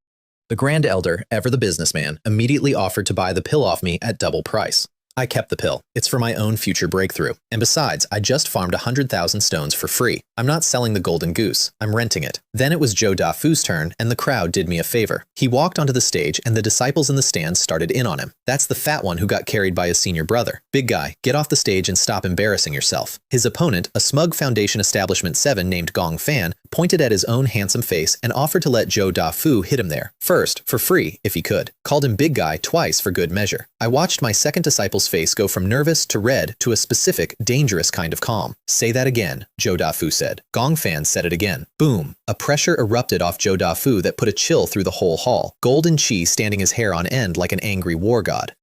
The grand elder, ever the businessman, immediately offered to buy the pill off me at double price. I kept the pill. It's for my own future breakthrough. And besides, I just farmed 100,000 stones for free. I'm not selling the golden goose. I'm renting it. Then it was Zhou Dafu's turn, and the crowd did me a favor. He walked onto the stage, and the disciples in the stands started in on him. That's the fat one who got carried by his senior brother. Big guy, get off the stage and stop embarrassing yourself. His opponent, a smug Foundation Establishment 7 named Gong Fan, pointed at his own handsome face and offered to let Zhou Dafu hit him there. First, for free, if he could. Called him big guy twice for good measure. I watched my second disciple's face go from nervous to red to a specific, dangerous kind of calm. Say that again, Zhou Dafu said. Gong Fan said it again. Boom. A pressure erupted off Zhou Dafu that put a chill through the whole hall. Golden chi standing his hair on end like an angry war god.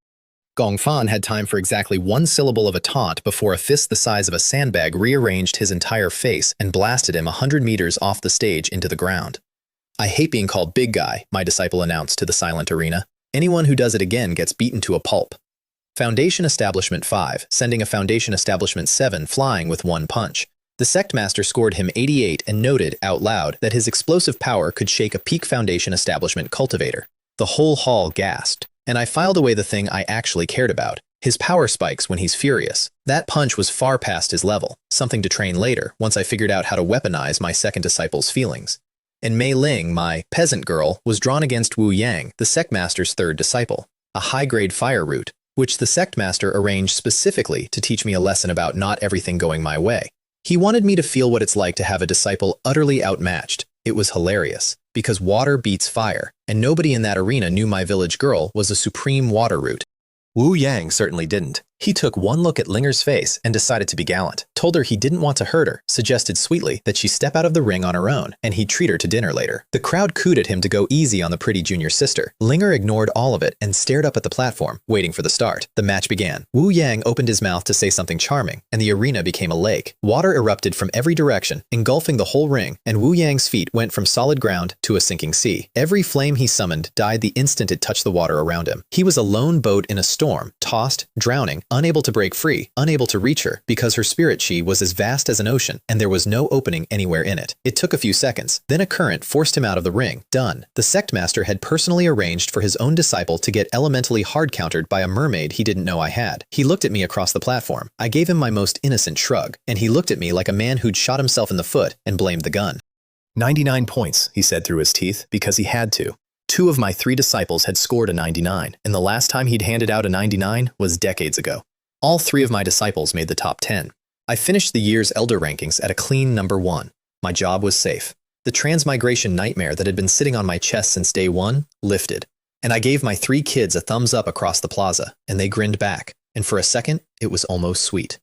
Gong Fan had time for exactly one syllable of a taunt before a fist the size of a sandbag rearranged his entire face and blasted him 100 meters off the stage into the ground. I hate being called big guy, my disciple announced to the silent arena. Anyone who does it again gets beaten to a pulp. Foundation Establishment 5, sending a Foundation Establishment 7 flying with one punch. The sect master scored him 88 and noted, out loud, that his explosive power could shake a peak Foundation Establishment cultivator. The whole hall gasped, and I filed away the thing I actually cared about. His power spikes when he's furious. That punch was far past his level, something to train later once I figured out how to weaponize my second disciple's feelings. And Mei Ling, my peasant girl, was drawn against Wu Yang, the sect master's third disciple, a high-grade fire root, which the sect master arranged specifically to teach me a lesson about not everything going my way. He wanted me to feel what it's like to have a disciple utterly outmatched. It was hilarious, because water beats fire, and nobody in that arena knew my village girl was a supreme water root. Wu Yang certainly didn't. He took one look at Linger's face and decided to be gallant, told her he didn't want to hurt her, suggested sweetly that she step out of the ring on her own, and he'd treat her to dinner later. The crowd cooed at him to go easy on the pretty junior sister. Linger ignored all of it and stared up at the platform, waiting for the start. The match began. Wu Yang opened his mouth to say something charming, and the arena became a lake. Water erupted from every direction, engulfing the whole ring, and Wu Yang's feet went from solid ground to a sinking sea. Every flame he summoned died the instant it touched the water around him. He was a lone boat in a storm, tossed, drowning, unable to break free, unable to reach her, because her spirit chi was as vast as an ocean, and there was no opening anywhere in it. It took a few seconds. Then a current forced him out of the ring. Done. The sect master had personally arranged for his own disciple to get elementally hard-countered by a mermaid he didn't know I had. He looked at me across the platform. I gave him my most innocent shrug, and he looked at me like a man who'd shot himself in the foot and blamed the gun. 99 points, he said through his teeth, because he had to. 2 of my 3 disciples had scored a 99, and the last time he'd handed out a 99 was decades ago. All 3 of my disciples made the top 10. I finished the year's elder rankings at a clean number 1. My job was safe. The transmigration nightmare that had been sitting on my chest since day 1 lifted. And I gave my 3 kids a thumbs up across the plaza, and they grinned back. And for a second, it was almost sweet.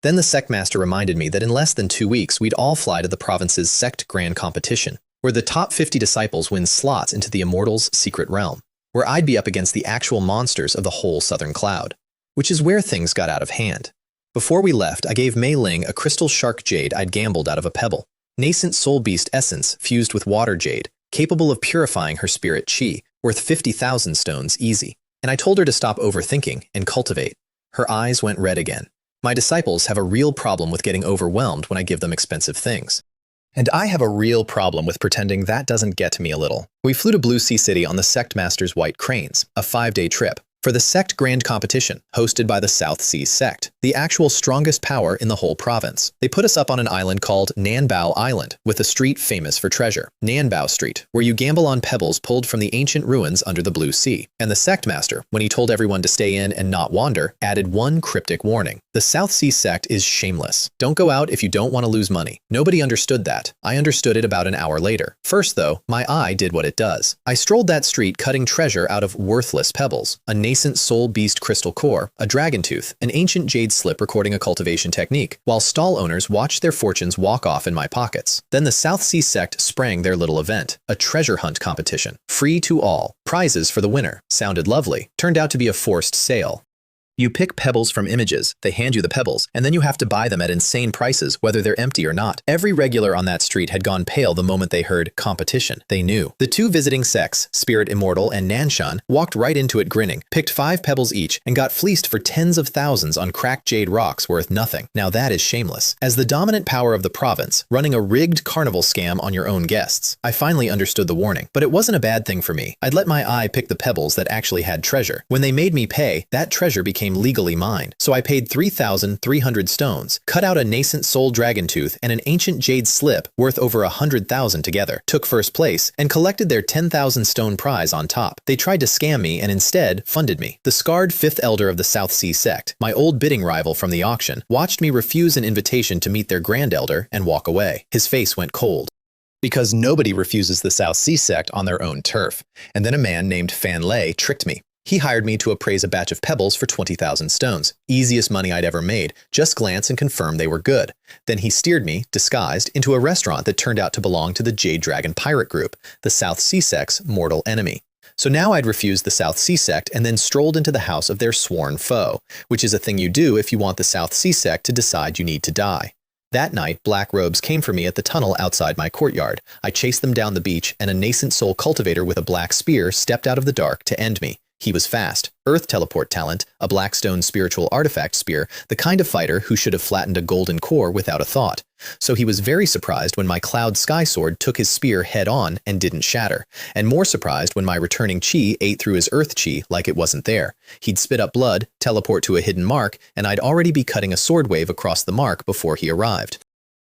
Then the sect master reminded me that in less than 2 weeks, we'd all fly to the province's sect grand competition, where the top 50 disciples win slots into the Immortals' secret realm, where I'd be up against the actual monsters of the whole Southern Cloud. Which is where things got out of hand. Before we left, I gave Mei Ling a crystal shark jade I'd gambled out of a pebble, nascent soul beast essence fused with water jade, capable of purifying her spirit chi, worth 50,000 stones easy. And I told her to stop overthinking and cultivate. Her eyes went red again. My disciples have a real problem with getting overwhelmed when I give them expensive things. And I have a real problem with pretending that doesn't get me a little. We flew to Blue Sea City on the sect master's white cranes, a 5-day trip, for the sect grand competition, hosted by the South Sea Sect, the actual strongest power in the whole province. They put us up on an island called Nanbao Island, with a street famous for treasure, Nanbao Street, where you gamble on pebbles pulled from the ancient ruins under the Blue Sea. And the sect master, when he told everyone to stay in and not wander, added one cryptic warning. The South Sea Sect is shameless. Don't go out if you don't want to lose money. Nobody understood that. I understood it about an hour later. First, though, my eye did what it does. I strolled that street cutting treasure out of worthless pebbles, a nascent soul beast crystal core, a dragon tooth, an ancient jade slip recording a cultivation technique, while stall owners watched their fortunes walk off in my pockets. Then the South Sea Sect sprang their little event, a treasure hunt competition, free to all, prizes for the winner. Sounded lovely. Turned out to be a forced sale. You pick pebbles from images, they hand you the pebbles, and then you have to buy them at insane prices, whether they're empty or not. Every regular on that street had gone pale the moment they heard competition. They knew. The 2 visiting sects, Spirit Immortal and Nanshan, walked right into it grinning, picked 5 pebbles each, and got fleeced for tens of thousands on cracked jade rocks worth nothing. Now that is shameless. As the dominant power of the province, running a rigged carnival scam on your own guests, I finally understood the warning. But it wasn't a bad thing for me. I'd let my eye pick the pebbles that actually had treasure. When they made me pay, that treasure became legally mine. So I paid 3,300 stones, cut out a nascent soul dragon tooth and an ancient jade slip worth over 100,000 together, took first place, and collected their 10,000 stone prize on top. They tried to scam me and instead funded me. The scarred 5th elder of the South Sea Sect, my old bidding rival from the auction, watched me refuse an invitation to meet their grand elder and walk away. His face went cold. Because nobody refuses the South Sea Sect on their own turf. And then a man named Fan Lei tricked me. He hired me to appraise a batch of pebbles for 20,000 stones. Easiest money I'd ever made. Just glance and confirm they were good. Then he steered me, disguised, into a restaurant that turned out to belong to the Jade Dragon Pirate Group, the South Sea Sect's mortal enemy. So now I'd refused the South Sea Sect and then strolled into the house of their sworn foe, which is a thing you do if you want the South Sea Sect to decide you need to die. That night, black robes came for me at the tunnel outside my courtyard. I chased them down the beach, and a nascent soul cultivator with a black spear stepped out of the dark to end me. He was fast, earth teleport talent, a blackstone spiritual artifact spear, the kind of fighter who should have flattened a golden core without a thought. So he was very surprised when my cloud sky sword took his spear head on and didn't shatter, and more surprised when my returning chi ate through his earth chi like it wasn't there. He'd spit up blood, teleport to a hidden mark, and I'd already be cutting a sword wave across the mark before he arrived.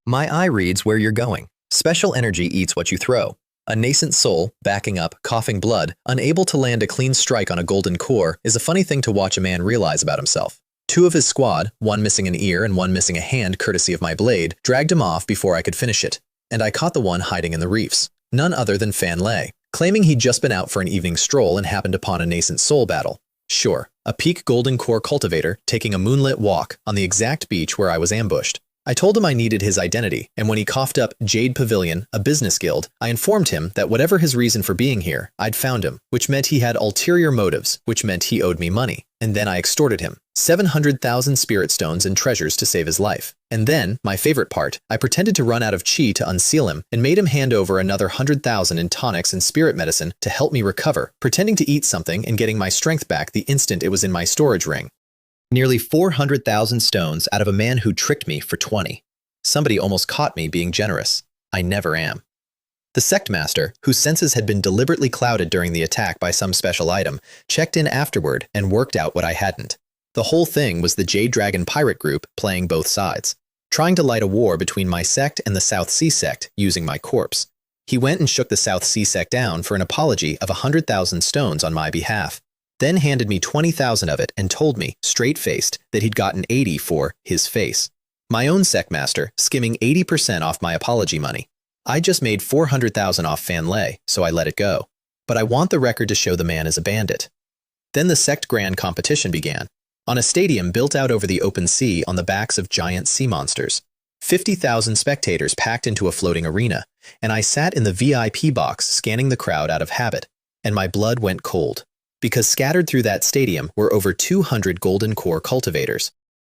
My eye reads where you're going. Special energy eats what you throw. A nascent soul, backing up, coughing blood, unable to land a clean strike on a golden core, is a funny thing to watch a man realize about himself. Two of his squad, one missing an ear and one missing a hand courtesy of my blade, dragged him off before I could finish it, and I caught the one hiding in the reefs. None other than Fan Lei, claiming he'd just been out for an evening stroll and happened upon a nascent soul battle. Sure, a peak golden core cultivator taking a moonlit walk on the exact beach where I was ambushed. I told him I needed his identity, and when he coughed up Jade Pavilion, a business guild, I informed him that whatever his reason for being here, I'd found him, which meant he had ulterior motives, which meant he owed me money. And then I extorted him. 700,000 spirit stones and treasures to save his life. And then, my favorite part, I pretended to run out of chi to unseal him and made him hand over another 100,000 in tonics and spirit medicine to help me recover, pretending to eat something and getting my strength back the instant it was in my storage ring. Nearly 400,000 stones out of a man who tricked me for 20. Somebody almost caught me being generous. I never am. The sect master, whose senses had been deliberately clouded during the attack by some special item, checked in afterward and worked out what I hadn't. The whole thing was the Jade Dragon pirate group playing both sides, trying to light a war between my sect and the South Sea sect using my corpse. He went and shook the South Sea sect down for an apology of 100,000 stones on my behalf. Then handed me 20,000 of it and told me, straight-faced, that he'd gotten 80 for his face. My own sect master, skimming 80% off my apology money. I just made 400,000 off Fan Lei, so I let it go. But I want the record to show the man is a bandit. Then the sect grand competition began, on a stadium built out over the open sea on the backs of giant sea monsters. 50,000 spectators packed into a floating arena, and I sat in the VIP box scanning the crowd out of habit, and my blood went cold. Because scattered through that stadium were over 200 golden core cultivators.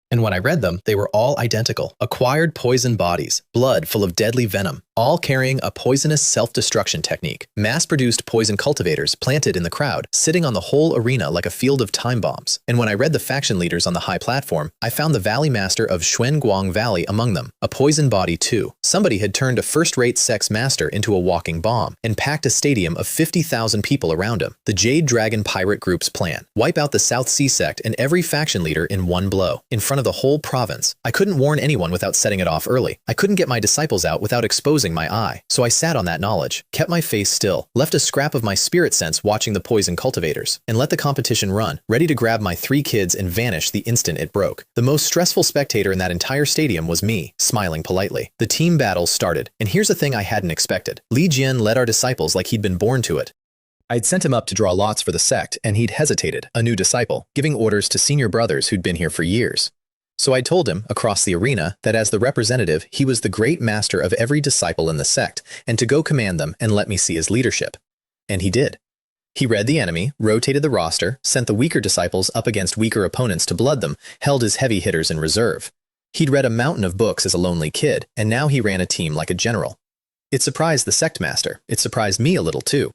And when I read them, they were all identical. Acquired poison bodies, blood full of deadly venom, all carrying a poisonous self-destruction technique. Mass-produced poison cultivators planted in the crowd, sitting on the whole arena like a field of time bombs. And when I read the faction leaders on the high platform, I found the Valley Master of Xuanguang Valley among them. A poison body too. Somebody had turned a first-rate sex master into a walking bomb, and packed a stadium of 50,000 people around him. The Jade Dragon Pirate Group's plan. Wipe out the South Sea sect and every faction leader in one blow, in front of the whole province. I couldn't warn anyone without setting it off early. I couldn't get my disciples out without exposing my eye. So I sat on that knowledge, kept my face still, left a scrap of my spirit sense watching the poison cultivators, and let the competition run, ready to grab my 3 kids and vanish the instant it broke. The most stressful spectator in that entire stadium was me, smiling politely. The team battle started, and here's a thing I hadn't expected. Li Jian led our disciples like he'd been born to it. I'd sent him up to draw lots for the sect, and he'd hesitated, a new disciple, giving orders to senior brothers who'd been here for years. So I told him, across the arena, that as the representative, he was the great master of every disciple in the sect, and to go command them and let me see his leadership. And he did. He read the enemy, rotated the roster, sent the weaker disciples up against weaker opponents to blood them, held his heavy hitters in reserve. He'd read a mountain of books as a lonely kid, and now he ran a team like a general. It surprised the sect master. It surprised me a little too.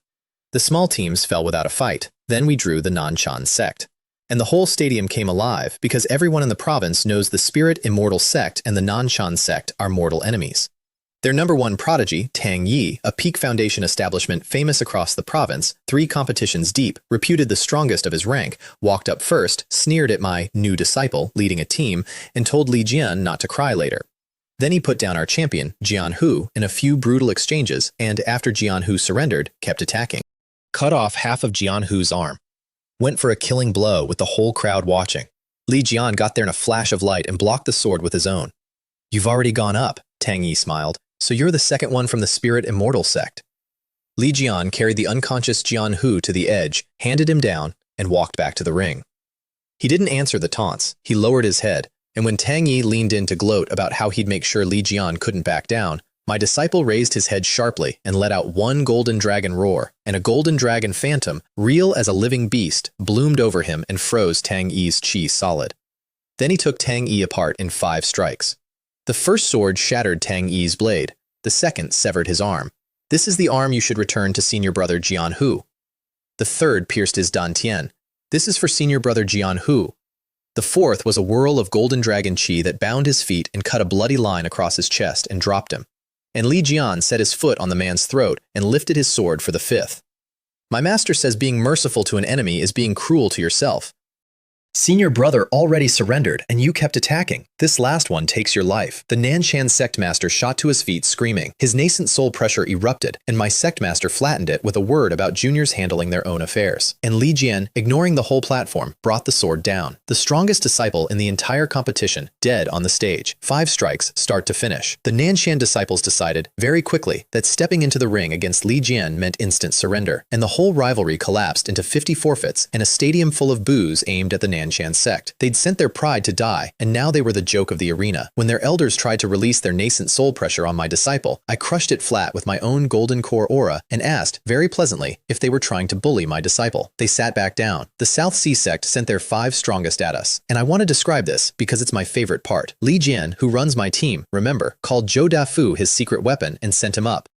The small teams fell without a fight. Then we drew the Nanshan sect. And the whole stadium came alive because everyone in the province knows the Spirit Immortal Sect and the Nanshan sect are mortal enemies. Their #1 prodigy, Tang Yi, a peak foundation establishment famous across the province, 3 competitions deep, reputed the strongest of his rank, walked up first, sneered at my new disciple leading a team, and told Li Jian not to cry later. Then he put down our champion, Jian Hu, in a few brutal exchanges, and after Jian Hu surrendered, kept attacking. Cut off half of Jian Hu's arm. Went for a killing blow with the whole crowd watching. Li Jian got there in a flash of light and blocked the sword with his own. "You've already gone up," Tang Yi smiled, "so you're the second one from the Spirit Immortal Sect." Li Jian carried the unconscious Jian Hu to the edge, handed him down, and walked back to the ring. He didn't answer the taunts. He lowered his head, and when Tang Yi leaned in to gloat about how he'd make sure Li Jian couldn't back down, my disciple raised his head sharply and let out one golden dragon roar, and a golden dragon phantom, real as a living beast, bloomed over him and froze Tang Yi's chi solid. Then he took Tang Yi apart in 5 strikes. The first sword shattered Tang Yi's blade. The second severed his arm. This is the arm you should return to senior brother Jian Hu. The third pierced his dantian. This is for senior brother Jian Hu. The fourth was a whirl of golden dragon chi that bound his feet and cut a bloody line across his chest and dropped him. And Li Jian set his foot on the man's throat and lifted his sword for the fifth. My master says being merciful to an enemy is being cruel to yourself. Senior brother already surrendered, and you kept attacking. This last one takes your life. The Nanshan sect master shot to his feet, screaming. His nascent soul pressure erupted, and my sect master flattened it with a word about juniors handling their own affairs. And Li Jian, ignoring the whole platform, brought the sword down. The strongest disciple in the entire competition, dead on the stage. 5 strikes, start to finish. The Nanshan disciples decided, very quickly, that stepping into the ring against Li Jian meant instant surrender, and the whole rivalry collapsed into 50 forfeits and a stadium full of boos aimed at the Nanshan sect. They'd sent their pride to die, and now they were the joke of the arena. When their elders tried to release their nascent soul pressure on my disciple, I crushed it flat with my own golden core aura and asked, very pleasantly, if they were trying to bully my disciple. They sat back down. The South Sea sect sent their 5 strongest at us, and I want to describe this because it's my favorite part. Li Jian, who runs my team, remember, called Zhou Dafu his secret weapon and sent him up.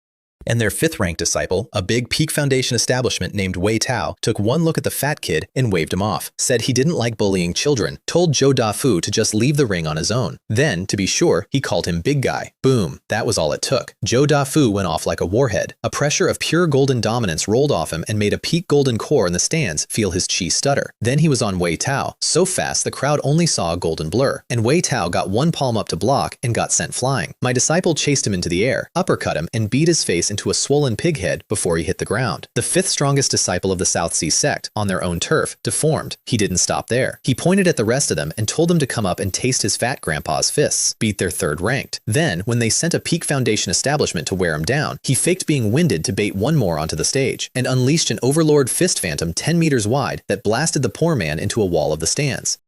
And their 5th-ranked disciple, a big Peak Foundation establishment named Wei Tao, took one look at the fat kid and waved him off, said he didn't like bullying children, told Zhou Dafu to just leave the ring on his own. Then, to be sure, he called him big guy. Boom, that was all it took. Zhou Dafu went off like a warhead. A pressure of pure golden dominance rolled off him and made a peak golden core in the stands feel his chi stutter. Then he was on Wei Tao, so fast the crowd only saw a golden blur, and Wei Tao got one palm up to block and got sent flying. My disciple chased him into the air, uppercut him, and beat his face into a swollen pig head before he hit the ground. The 5th strongest disciple of the South Sea sect, on their own turf, deformed. He didn't stop there. He pointed at the rest of them and told them to come up and taste his fat grandpa's fists, beat their 3rd ranked. Then, when they sent a Peak Foundation establishment to wear him down, he faked being winded to bait one more onto the stage, and unleashed an Overlord fist phantom 10 meters wide that blasted the poor man into a wall of the stands.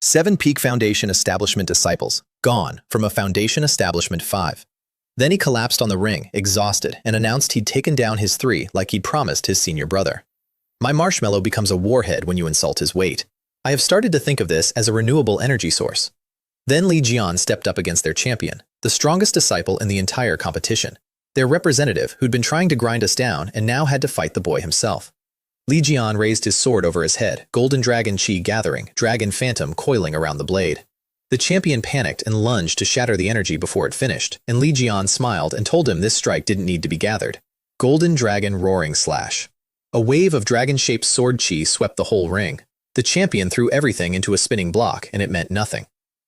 7 Peak Foundation establishment disciples, gone from a Foundation establishment 5. Then he collapsed on the ring, exhausted, and announced he'd taken down his 3 like he'd promised his senior brother. My marshmallow becomes a warhead when you insult his weight. I have started to think of this as a renewable energy source. Then Li Jian stepped up against their champion, the strongest disciple in the entire competition. Their representative, who'd been trying to grind us down and now had to fight the boy himself. Li Jian raised his sword over his head, golden dragon chi gathering, dragon phantom coiling around the blade. The champion panicked and lunged to shatter the energy before it finished, and Li Jian smiled and told him this strike didn't need to be gathered. Golden dragon roaring slash. A wave of dragon-shaped sword chi swept the whole ring. The champion threw everything into a spinning block, and it meant nothing.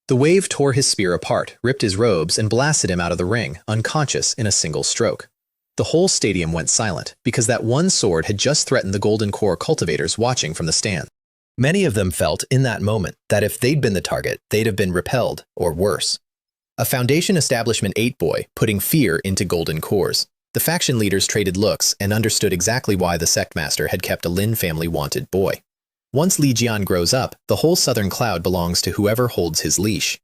The wave tore his spear apart, ripped his robes, and blasted him out of the ring, unconscious in a single stroke. The whole stadium went silent, because that one sword had just threatened the golden core cultivators watching from the stand. Many of them felt in that moment that if they'd been the target, they'd have been repelled, or worse. A Foundation Establishment 8 boy putting fear into golden cores. The faction leaders traded looks and understood exactly why the sect master had kept a Lin family wanted boy. Once Li Jian grows up, the whole southern cloud belongs to whoever holds his leash.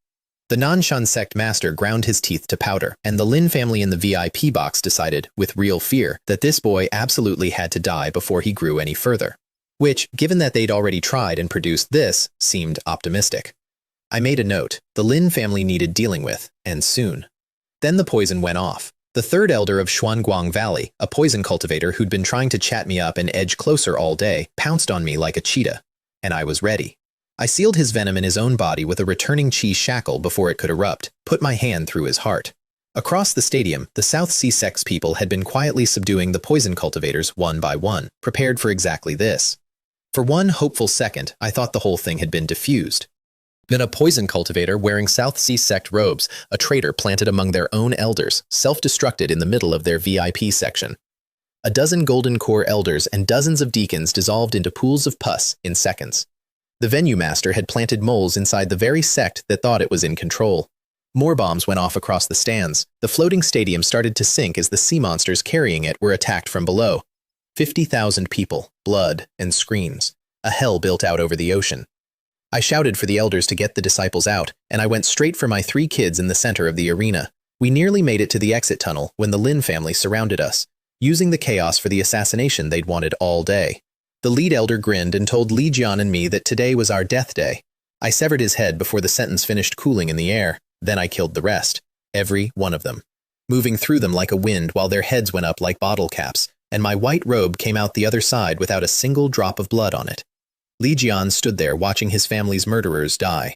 The Nanshan sect master ground his teeth to powder, and the Lin family in the VIP box decided, with real fear, that this boy absolutely had to die before he grew any further. Which, given that they'd already tried and produced this, seemed optimistic. I made a note. The Lin family needed dealing with, and soon. Then the poison went off. The 3rd elder of Xuanguang Valley, a poison cultivator who'd been trying to chat me up and edge closer all day, pounced on me like a cheetah. And I was ready. I sealed his venom in his own body with a returning chi shackle before it could erupt, put my hand through his heart. Across the stadium, the South Sea sect's people had been quietly subduing the poison cultivators one by one, prepared for exactly this. For one hopeful second, I thought the whole thing had been diffused. Then a poison cultivator wearing South Sea sect robes, a traitor planted among their own elders, self-destructed in the middle of their VIP section. A dozen golden core elders and dozens of deacons dissolved into pools of pus in seconds. The venue master had planted moles inside the very sect that thought it was in control. More bombs went off across the stands. The floating stadium started to sink as the sea monsters carrying it were attacked from below. 50,000 people, blood, and screams. A hell built out over the ocean. I shouted for the elders to get the disciples out, and I went straight for my 3 kids in the center of the arena. We nearly made it to the exit tunnel when the Lin family surrounded us, using the chaos for the assassination they'd wanted all day. The lead elder grinned and told Li Jian and me that today was our death day. I severed his head before the sentence finished cooling in the air. Then I killed the rest, every one of them, moving through them like a wind while their heads went up like bottle caps, and my white robe came out the other side without a single drop of blood on it. Li Jian stood there watching his family's murderers die.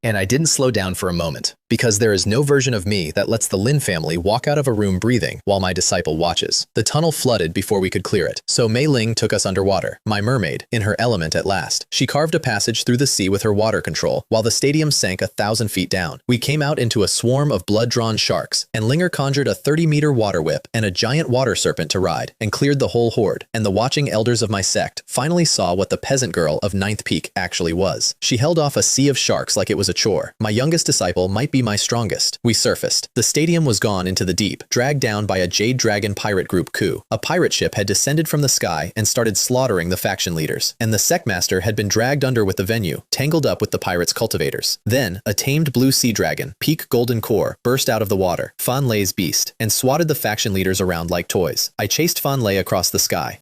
And I didn't slow down for a moment, because there is no version of me that lets the Lin family walk out of a room breathing while my disciple watches. The tunnel flooded before we could clear it, so Mei Ling took us underwater, my mermaid, in her element at last. She carved a passage through the sea with her water control, while the stadium sank 1,000 feet down. We came out into a swarm of blood-drawn sharks, and Linger conjured a 30-meter water whip and a giant water serpent to ride, and cleared the whole horde. And the watching elders of my sect finally saw what the peasant girl of Ninth Peak actually was. She held off a sea of sharks like it was a chore. My youngest disciple might be my strongest. We surfaced. The stadium was gone into the deep, dragged down by a Jade Dragon pirate group coup. A pirate ship had descended from the sky and started slaughtering the faction leaders, and the sect master had been dragged under with the venue, tangled up with the pirates' cultivators. Then, a tamed blue sea dragon, Peak Golden Core, burst out of the water, Fan Lei's beast, and swatted the faction leaders around like toys. I chased Fan Lei across the sky,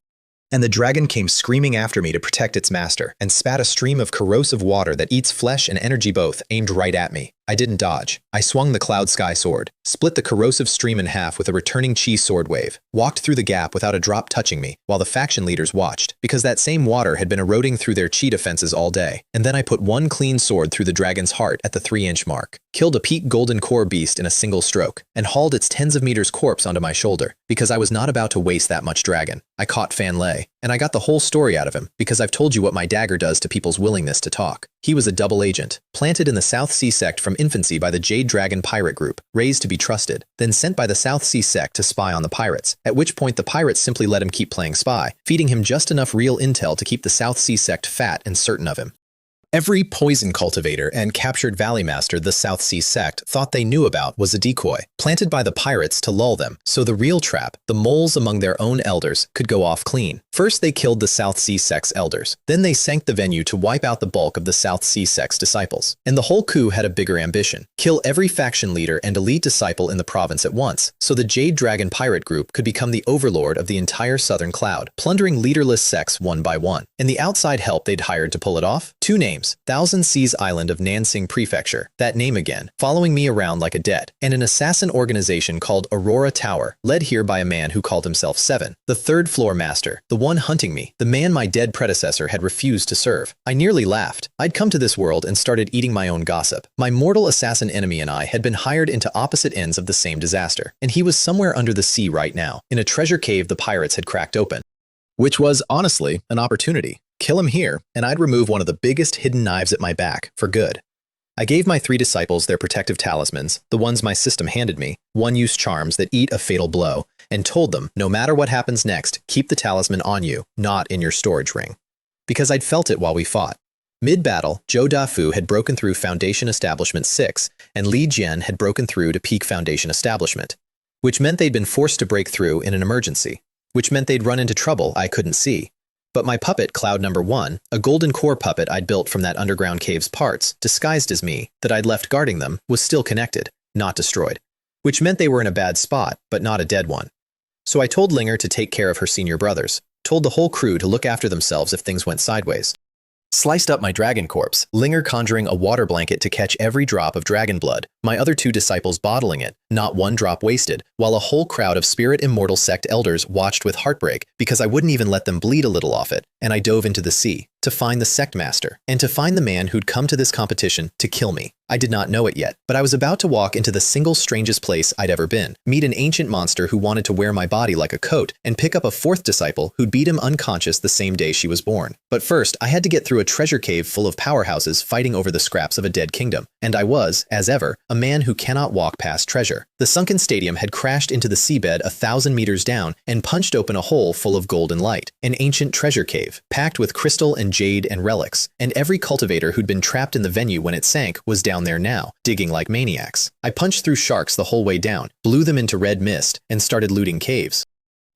and the dragon came screaming after me to protect its master, and spat a stream of corrosive water that eats flesh and energy both, aimed right at me. I didn't dodge. I swung the Cloud Sky Sword, split the corrosive stream in half with a returning chi sword wave, walked through the gap without a drop touching me, while the faction leaders watched, because that same water had been eroding through their chi defenses all day. And then I put one clean sword through the dragon's heart at the 3-inch mark, killed a Peak Golden Core beast in a single stroke, and hauled its tens of meters corpse onto my shoulder, because I was not about to waste that much dragon. I caught Fan Lei, and I got the whole story out of him, because I've told you what my dagger does to people's willingness to talk. He was a double agent, planted in the South Sea Sect from infancy by the Jade Dragon pirate group, raised to be trusted, then sent by the South Sea Sect to spy on the pirates, at which point the pirates simply let him keep playing spy, feeding him just enough real intel to keep the South Sea Sect fat and certain of him. Every poison cultivator and captured valley master the South Sea Sect thought they knew about was a decoy, planted by the pirates to lull them, so the real trap, the moles among their own elders, could go off clean. First they killed the South Sea Sect's elders, then they sank the venue to wipe out the bulk of the South Sea Sect's disciples. And the whole coup had a bigger ambition: kill every faction leader and elite disciple in the province at once, so the Jade Dragon pirate group could become the overlord of the entire Southern Cloud, plundering leaderless sects one by one. And the outside help they'd hired to pull it off? 2 names. Thousand Seas Island of Nansing Prefecture, that name again, following me around like a debt, and an assassin organization called Aurora Tower, led here by a man who called himself Seven, the 3rd floor master, the one hunting me, the man my dead predecessor had refused to serve. I nearly laughed. I'd come to this world and started eating my own gossip. My mortal assassin enemy and I had been hired into opposite ends of the same disaster, and he was somewhere under the sea right now, in a treasure cave the pirates had cracked open. Which was, honestly, an opportunity. Kill him here, and I'd remove one of the biggest hidden knives at my back, for good. I gave my 3 disciples their protective talismans, the ones my system handed me, one-use charms that eat a fatal blow, and told them, no matter what happens next, keep the talisman on you, not in your storage ring. Because I'd felt it while we fought. Mid-battle, Zhou Dafu had broken through Foundation Establishment 6, and Li Jian had broken through to Peak Foundation Establishment, which meant they'd been forced to break through in an emergency, which meant they'd run into trouble I couldn't see. But my puppet, Cloud Number 1, a golden core puppet I'd built from that underground cave's parts, disguised as me, that I'd left guarding them, was still connected, not destroyed, which meant they were in a bad spot, but not a dead one. So I told Linger to take care of her senior brothers, told the whole crew to look after themselves if things went sideways. Sliced up my dragon corpse, Linger conjuring a water blanket to catch every drop of dragon blood, my other 2 disciples bottling it, not one drop wasted, while a whole crowd of Spirit Immortal Sect elders watched with heartbreak because I wouldn't even let them bleed a little off it, and I dove into the sea, to find the sect master, and to find the man who'd come to this competition to kill me. I did not know it yet, but I was about to walk into the single strangest place I'd ever been, meet an ancient monster who wanted to wear my body like a coat, and pick up a 4th disciple who'd beat him unconscious the same day she was born. But first, I had to get through a treasure cave full of powerhouses fighting over the scraps of a dead kingdom, and I was, as ever, a man who cannot walk past treasure. The sunken stadium had crashed into the seabed 1,000 meters down and punched open a hole full of golden light, an ancient treasure cave, packed with crystal and jade and relics, and every cultivator who'd been trapped in the venue when it sank was down there now, digging like maniacs. I punched through sharks the whole way down, blew them into red mist, and started looting caves.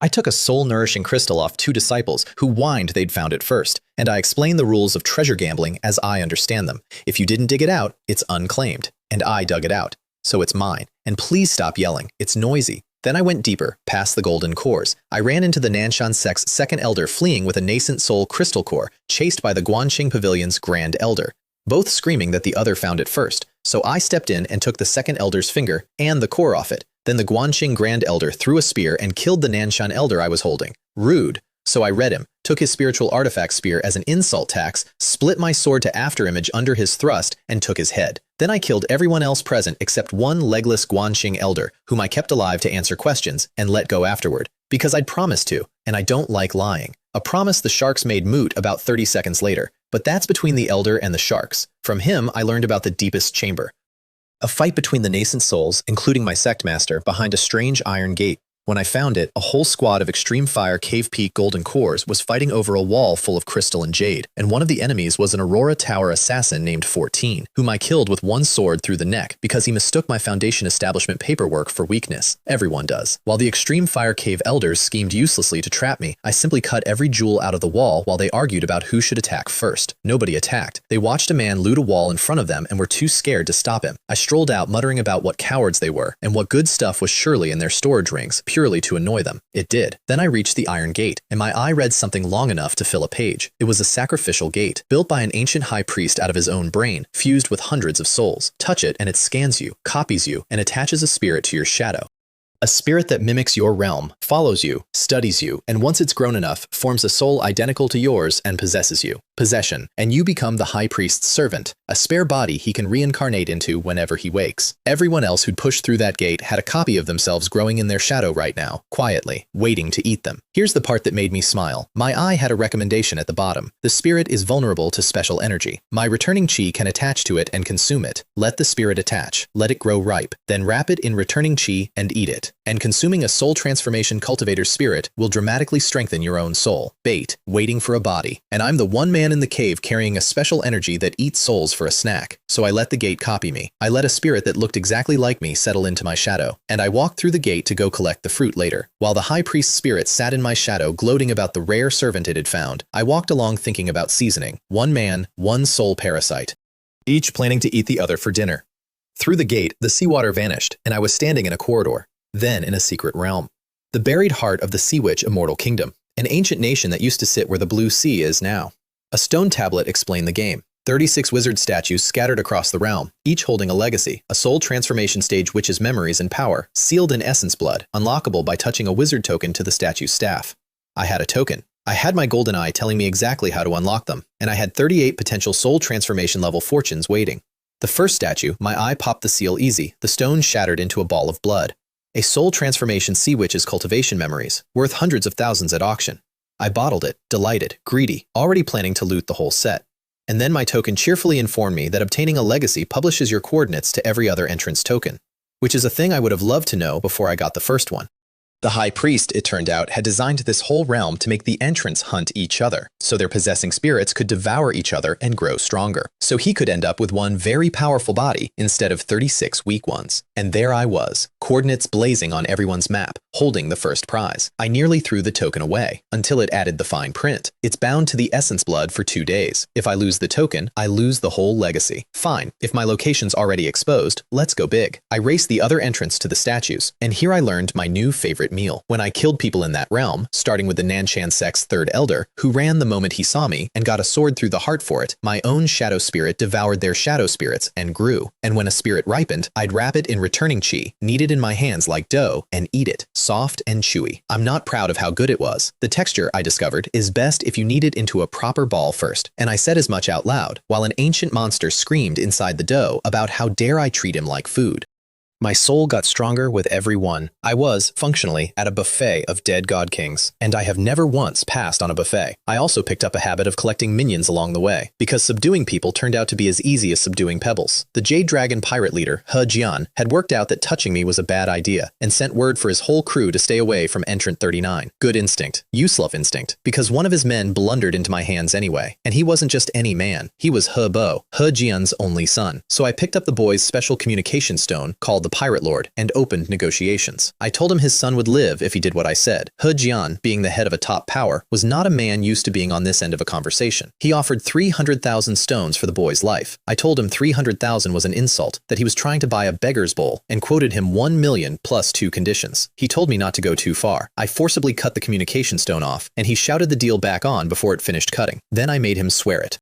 I took a soul-nourishing crystal off 2 disciples who whined they'd found it first, and I explained the rules of treasure gambling as I understand them. If you didn't dig it out, it's unclaimed, and I dug it out, so it's mine. And please stop yelling, it's noisy. Then I went deeper, past the golden cores. I ran into the Nanshan Sect's 2nd elder fleeing with a nascent soul crystal core, chased by the Guanxing Pavilion's grand elder, both screaming that the other found it first. So I stepped in and took the 2nd elder's finger and the core off it. Then the Guanxing grand elder threw a spear and killed the Nanshan elder I was holding. Rude. So I read him, took his spiritual artifact spear as an insult tax, split my sword to afterimage under his thrust, and took his head. Then I killed everyone else present except one legless Guanxing elder, whom I kept alive to answer questions, and let go afterward. Because I'd promised to, and I don't like lying. A promise the sharks made moot about 30 seconds later, but that's between the elder and the sharks. From him, I learned about the deepest chamber. A fight between the nascent souls, including my sect master, behind a strange iron gate. When I found it, a whole squad of Extreme Fire Cave Peak Golden Cores was fighting over a wall full of crystal and jade, and one of the enemies was an Aurora Tower assassin named 14, whom I killed with one sword through the neck because he mistook my Foundation establishment paperwork for weakness. Everyone does. While the Extreme Fire Cave elders schemed uselessly to trap me, I simply cut every jewel out of the wall while they argued about who should attack first. Nobody attacked. They watched a man loot a wall in front of them and were too scared to stop him. I strolled out muttering about what cowards they were and what good stuff was surely in their storage rings, purely to annoy them. It did. Then I reached the iron gate, and my eye read something long enough to fill a page. It was a sacrificial gate, built by an ancient high priest out of his own brain, fused with hundreds of souls. Touch it and it scans you, copies you, and attaches a spirit to your shadow. A spirit that mimics your realm, follows you, studies you, and once it's grown enough, forms a soul identical to yours and possesses you. Possession, and you become the high priest's servant, a spare body he can reincarnate into whenever he wakes. Everyone else who'd pushed through that gate had a copy of themselves growing in their shadow right now, quietly, waiting to eat them. Here's the part that made me smile. My eye had a recommendation at the bottom. The spirit is vulnerable to special energy. My returning chi can attach to it and consume it. Let the spirit attach. Let it grow ripe. Then wrap it in returning chi and eat it. And consuming a soul transformation cultivator spirit will dramatically strengthen your own soul. Bait, waiting for a body. And I'm the one man in the cave carrying a special energy that eats souls for a snack. So I let the gate copy me. I let a spirit that looked exactly like me settle into my shadow. And I walked through the gate to go collect the fruit later. While the high priest's spirit sat in my shadow gloating about the rare servant it had found, I walked along thinking about seasoning. One man, one soul parasite, each planning to eat the other for dinner. Through the gate, the seawater vanished, and I was standing in a corridor. Then in a secret realm. The buried heart of the Sea Witch Immortal Kingdom, an ancient nation that used to sit where the blue sea is now. A stone tablet explained the game. 36 wizard statues scattered across the realm, each holding a legacy, a soul transformation stage witch's memories and power, sealed in essence blood, unlockable by touching a wizard token to the statue's staff. I had a token. I had my golden eye telling me exactly how to unlock them, and I had 38 potential soul transformation level fortunes waiting. The first statue, my eye popped the seal easy, the stone shattered into a ball of blood. A soul transformation sea witch's cultivation memories, worth hundreds of thousands at auction. I bottled it, delighted, greedy, already planning to loot the whole set. And then my token cheerfully informed me that obtaining a legacy publishes your coordinates to every other entrance token, which is a thing I would have loved to know before I got the first one. The high priest, it turned out, had designed this whole realm to make the entrants hunt each other, so their possessing spirits could devour each other and grow stronger. So he could end up with one very powerful body instead of 36 weak ones. And there I was, coordinates blazing on everyone's map, holding the first prize. I nearly threw the token away, until it added the fine print. It's bound to the essence blood for 2 days. If I lose the token, I lose the whole legacy. Fine, if my location's already exposed, let's go big. I raced the other entrants to the statues, and here I learned my new favorite meal. When I killed people in that realm, starting with the Nanshan sect's third elder, who ran the moment he saw me and got a sword through the heart for it, my own shadow spirit devoured their shadow spirits and grew. And when a spirit ripened, I'd wrap it in returning chi, knead it in my hands like dough, and eat it, soft and chewy. I'm not proud of how good it was. The texture, I discovered, is best if you knead it into a proper ball first, and I said as much out loud, while an ancient monster screamed inside the dough about how dare I treat him like food. My soul got stronger with every one. I was, functionally, at a buffet of dead god kings, and I have never once passed on a buffet. I also picked up a habit of collecting minions along the way, because subduing people turned out to be as easy as subduing pebbles. The Jade Dragon pirate leader, He Jian, had worked out that touching me was a bad idea, and sent word for his whole crew to stay away from Entrant 39. Good instinct. Useless instinct. Because one of his men blundered into my hands anyway. And he wasn't just any man. He was He Bo, He Jian's only son. So I picked up the boy's special communication stone, called the Pirate Lord, and opened negotiations. I told him his son would live if he did what I said. He Jian, being the head of a top power, was not a man used to being on this end of a conversation. He offered 300,000 stones for the boy's life. I told him 300,000 was an insult, that he was trying to buy a beggar's bowl, and quoted him 1 million plus 2 conditions. He told me not to go too far. I forcibly cut the communication stone off, and he shouted the deal back on before it finished cutting. Then I made him swear it.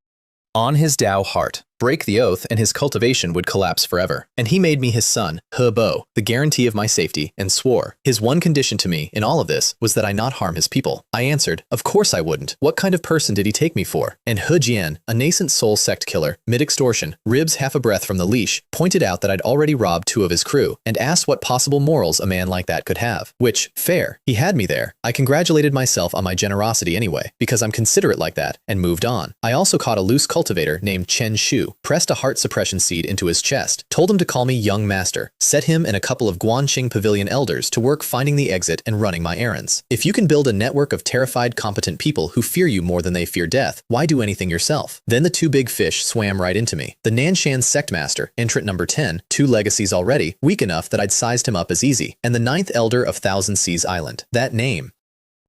On his Tao heart, break the oath, and his cultivation would collapse forever. And he made me his son, He Bo, the guarantee of my safety, and swore. His one condition to me in all of this was that I not harm his people. I answered, of course I wouldn't. What kind of person did he take me for? And He Jian, a nascent soul sect killer, mid-extortion, ribs half a breath from the leash, pointed out that I'd already robbed 2 of his crew, and asked what possible morals a man like that could have. Which, fair. He had me there. I congratulated myself on my generosity anyway, because I'm considerate like that, and moved on. I also caught a loose cultivator named Chen Shu, pressed a heart suppression seed into his chest, told him to call me young master, set him and a couple of Guanqing Pavilion elders to work finding the exit and running my errands. If you can build a network of terrified, competent people who fear you more than they fear death, why do anything yourself? Then the 2 big fish swam right into me. The Nanshan sect master, entrant number 10, 2 legacies already, weak enough that I'd sized him up as easy, and the 9th elder of Thousand Seas Island. That name.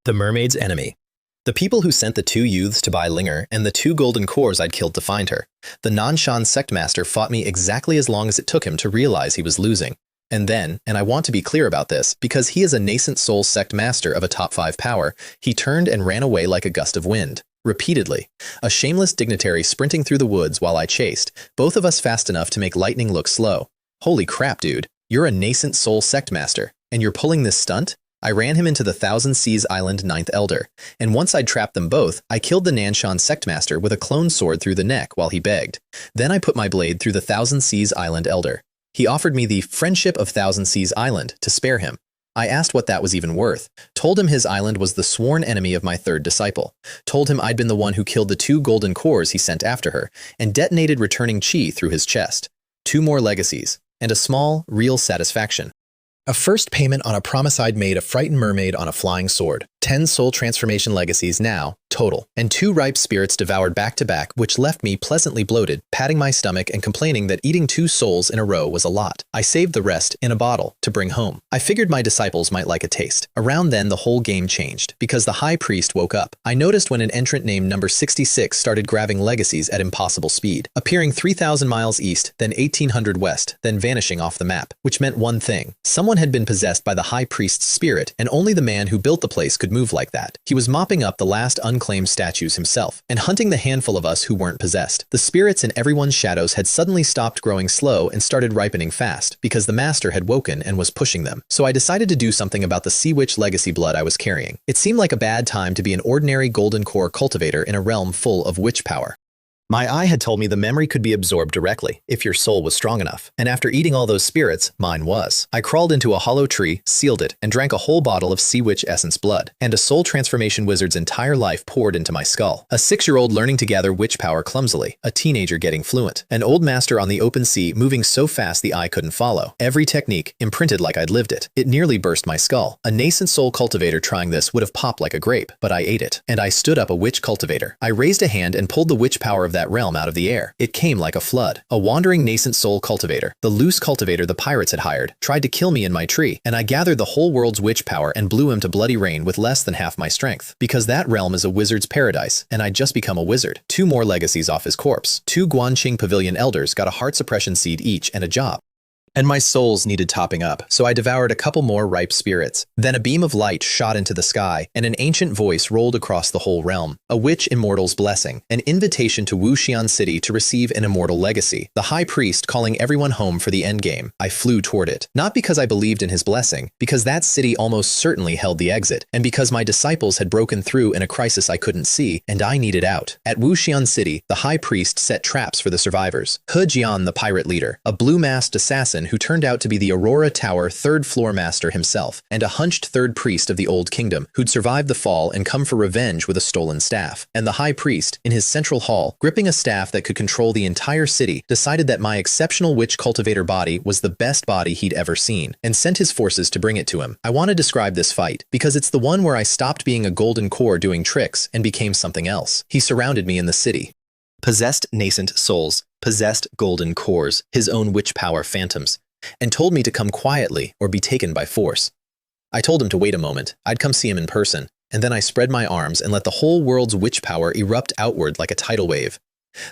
The mermaid's enemy. The people who sent the 2 youths to buy Linger and the 2 golden cores I'd killed to find her. The Nanshan sect master fought me exactly as long as it took him to realize he was losing. And then, and I want to be clear about this, because he is a nascent soul sect master of a top 5 power, he turned and ran away like a gust of wind. Repeatedly. A shameless dignitary sprinting through the woods while I chased, both of us fast enough to make lightning look slow. Holy crap, dude. You're a nascent soul sect master, and you're pulling this stunt? I ran him into the Thousand Seas Island 9th Elder, and once I'd trapped them both, I killed the Nanshan sect master with a clone sword through the neck while he begged. Then I put my blade through the Thousand Seas Island Elder. He offered me the Friendship of Thousand Seas Island to spare him. I asked what that was even worth, told him his island was the sworn enemy of my 3rd disciple, told him I'd been the one who killed the 2 golden cores he sent after her, and detonated returning chi through his chest. 2 more legacies, and a small, real satisfaction. A first payment on a promise I'd made a frightened mermaid on a flying sword. 10 soul transformation legacies now, total, and 2 ripe spirits devoured back to back, which left me pleasantly bloated, patting my stomach and complaining that eating 2 souls in a row was a lot. I saved the rest in a bottle to bring home. I figured my disciples might like a taste. Around then, the whole game changed, because the high priest woke up. I noticed when an entrant named number 66 started grabbing legacies at impossible speed, appearing 3,000 miles east, then 1,800 west, then vanishing off the map, which meant one thing. Someone had been possessed by the high priest's spirit, and only the man who built the place could move like that. He was mopping up the last unclaimed statues himself, and hunting the handful of us who weren't possessed. The spirits in everyone's shadows had suddenly stopped growing slow and started ripening fast, because the master had woken and was pushing them. So I decided to do something about the Sea Witch legacy blood I was carrying. It seemed like a bad time to be an ordinary golden core cultivator in a realm full of witch power. My eye had told me the memory could be absorbed directly, if your soul was strong enough. And after eating all those spirits, mine was. I crawled into a hollow tree, sealed it, and drank a whole bottle of Sea Witch essence blood. And a soul transformation wizard's entire life poured into my skull. A 6-year-old learning to gather witch power clumsily. A teenager getting fluent. An old master on the open sea moving so fast the eye couldn't follow. Every technique imprinted like I'd lived it. It nearly burst my skull. A nascent soul cultivator trying this would have popped like a grape, but I ate it. And I stood up a witch cultivator. I raised a hand and pulled the witch power of that realm out of the air. It came like a flood. A wandering nascent soul cultivator, the loose cultivator the pirates had hired, tried to kill me in my tree, and I gathered the whole world's witch power and blew him to bloody rain with less than half my strength. Because that realm is a wizard's paradise, and I'd just become a wizard. 2 more legacies off his corpse. 2 Guanqing Pavilion elders got a heart suppression seed each and a job. And my souls needed topping up, so I devoured a couple more ripe spirits. Then a beam of light shot into the sky, and an ancient voice rolled across the whole realm. A witch immortal's blessing, an invitation to Wuxian City to receive an immortal legacy. The high priest calling everyone home for the endgame. I flew toward it. Not because I believed in his blessing, because that city almost certainly held the exit, and because my disciples had broken through in a crisis I couldn't see, and I needed out. At Wuxian City, the high priest set traps for the survivors. He Jian, the pirate leader, a blue-masked assassin who turned out to be the Aurora Tower 3rd floor master himself, and a hunched 3rd priest of the Old Kingdom who'd survived the fall and come for revenge with a stolen staff. And the high priest, in his central hall, gripping a staff that could control the entire city, decided that my exceptional witch cultivator body was the best body he'd ever seen, and sent his forces to bring it to him. I want to describe this fight, because it's the one where I stopped being a golden core doing tricks and became something else. He surrounded me in the city. Possessed nascent souls, possessed golden cores, his own witch power phantoms, and told me to come quietly or be taken by force. I told him to wait a moment. I'd come see him in person, and then I spread my arms and let the whole world's witch power erupt outward like a tidal wave.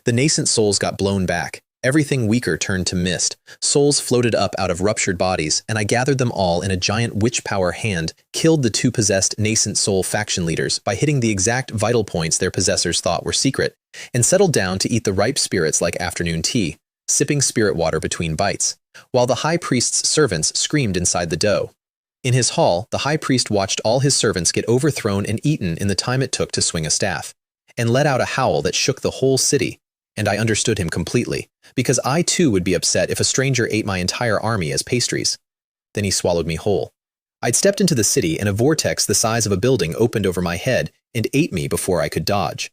The nascent souls got blown back. Everything weaker turned to mist. Souls floated up out of ruptured bodies, and I gathered them all in a giant witch power hand, killed the 2 possessed nascent soul faction leaders by hitting the exact vital points their possessors thought were secret, and settled down to eat the ripe spirits like afternoon tea, sipping spirit water between bites, while the high priest's servants screamed inside the dough. In his hall, the high priest watched all his servants get overthrown and eaten in the time it took to swing a staff, and let out a howl that shook the whole city. And I understood him completely, because I too would be upset if a stranger ate my entire army as pastries. Then he swallowed me whole. I'd stepped into the city, and a vortex the size of a building opened over my head and ate me before I could dodge.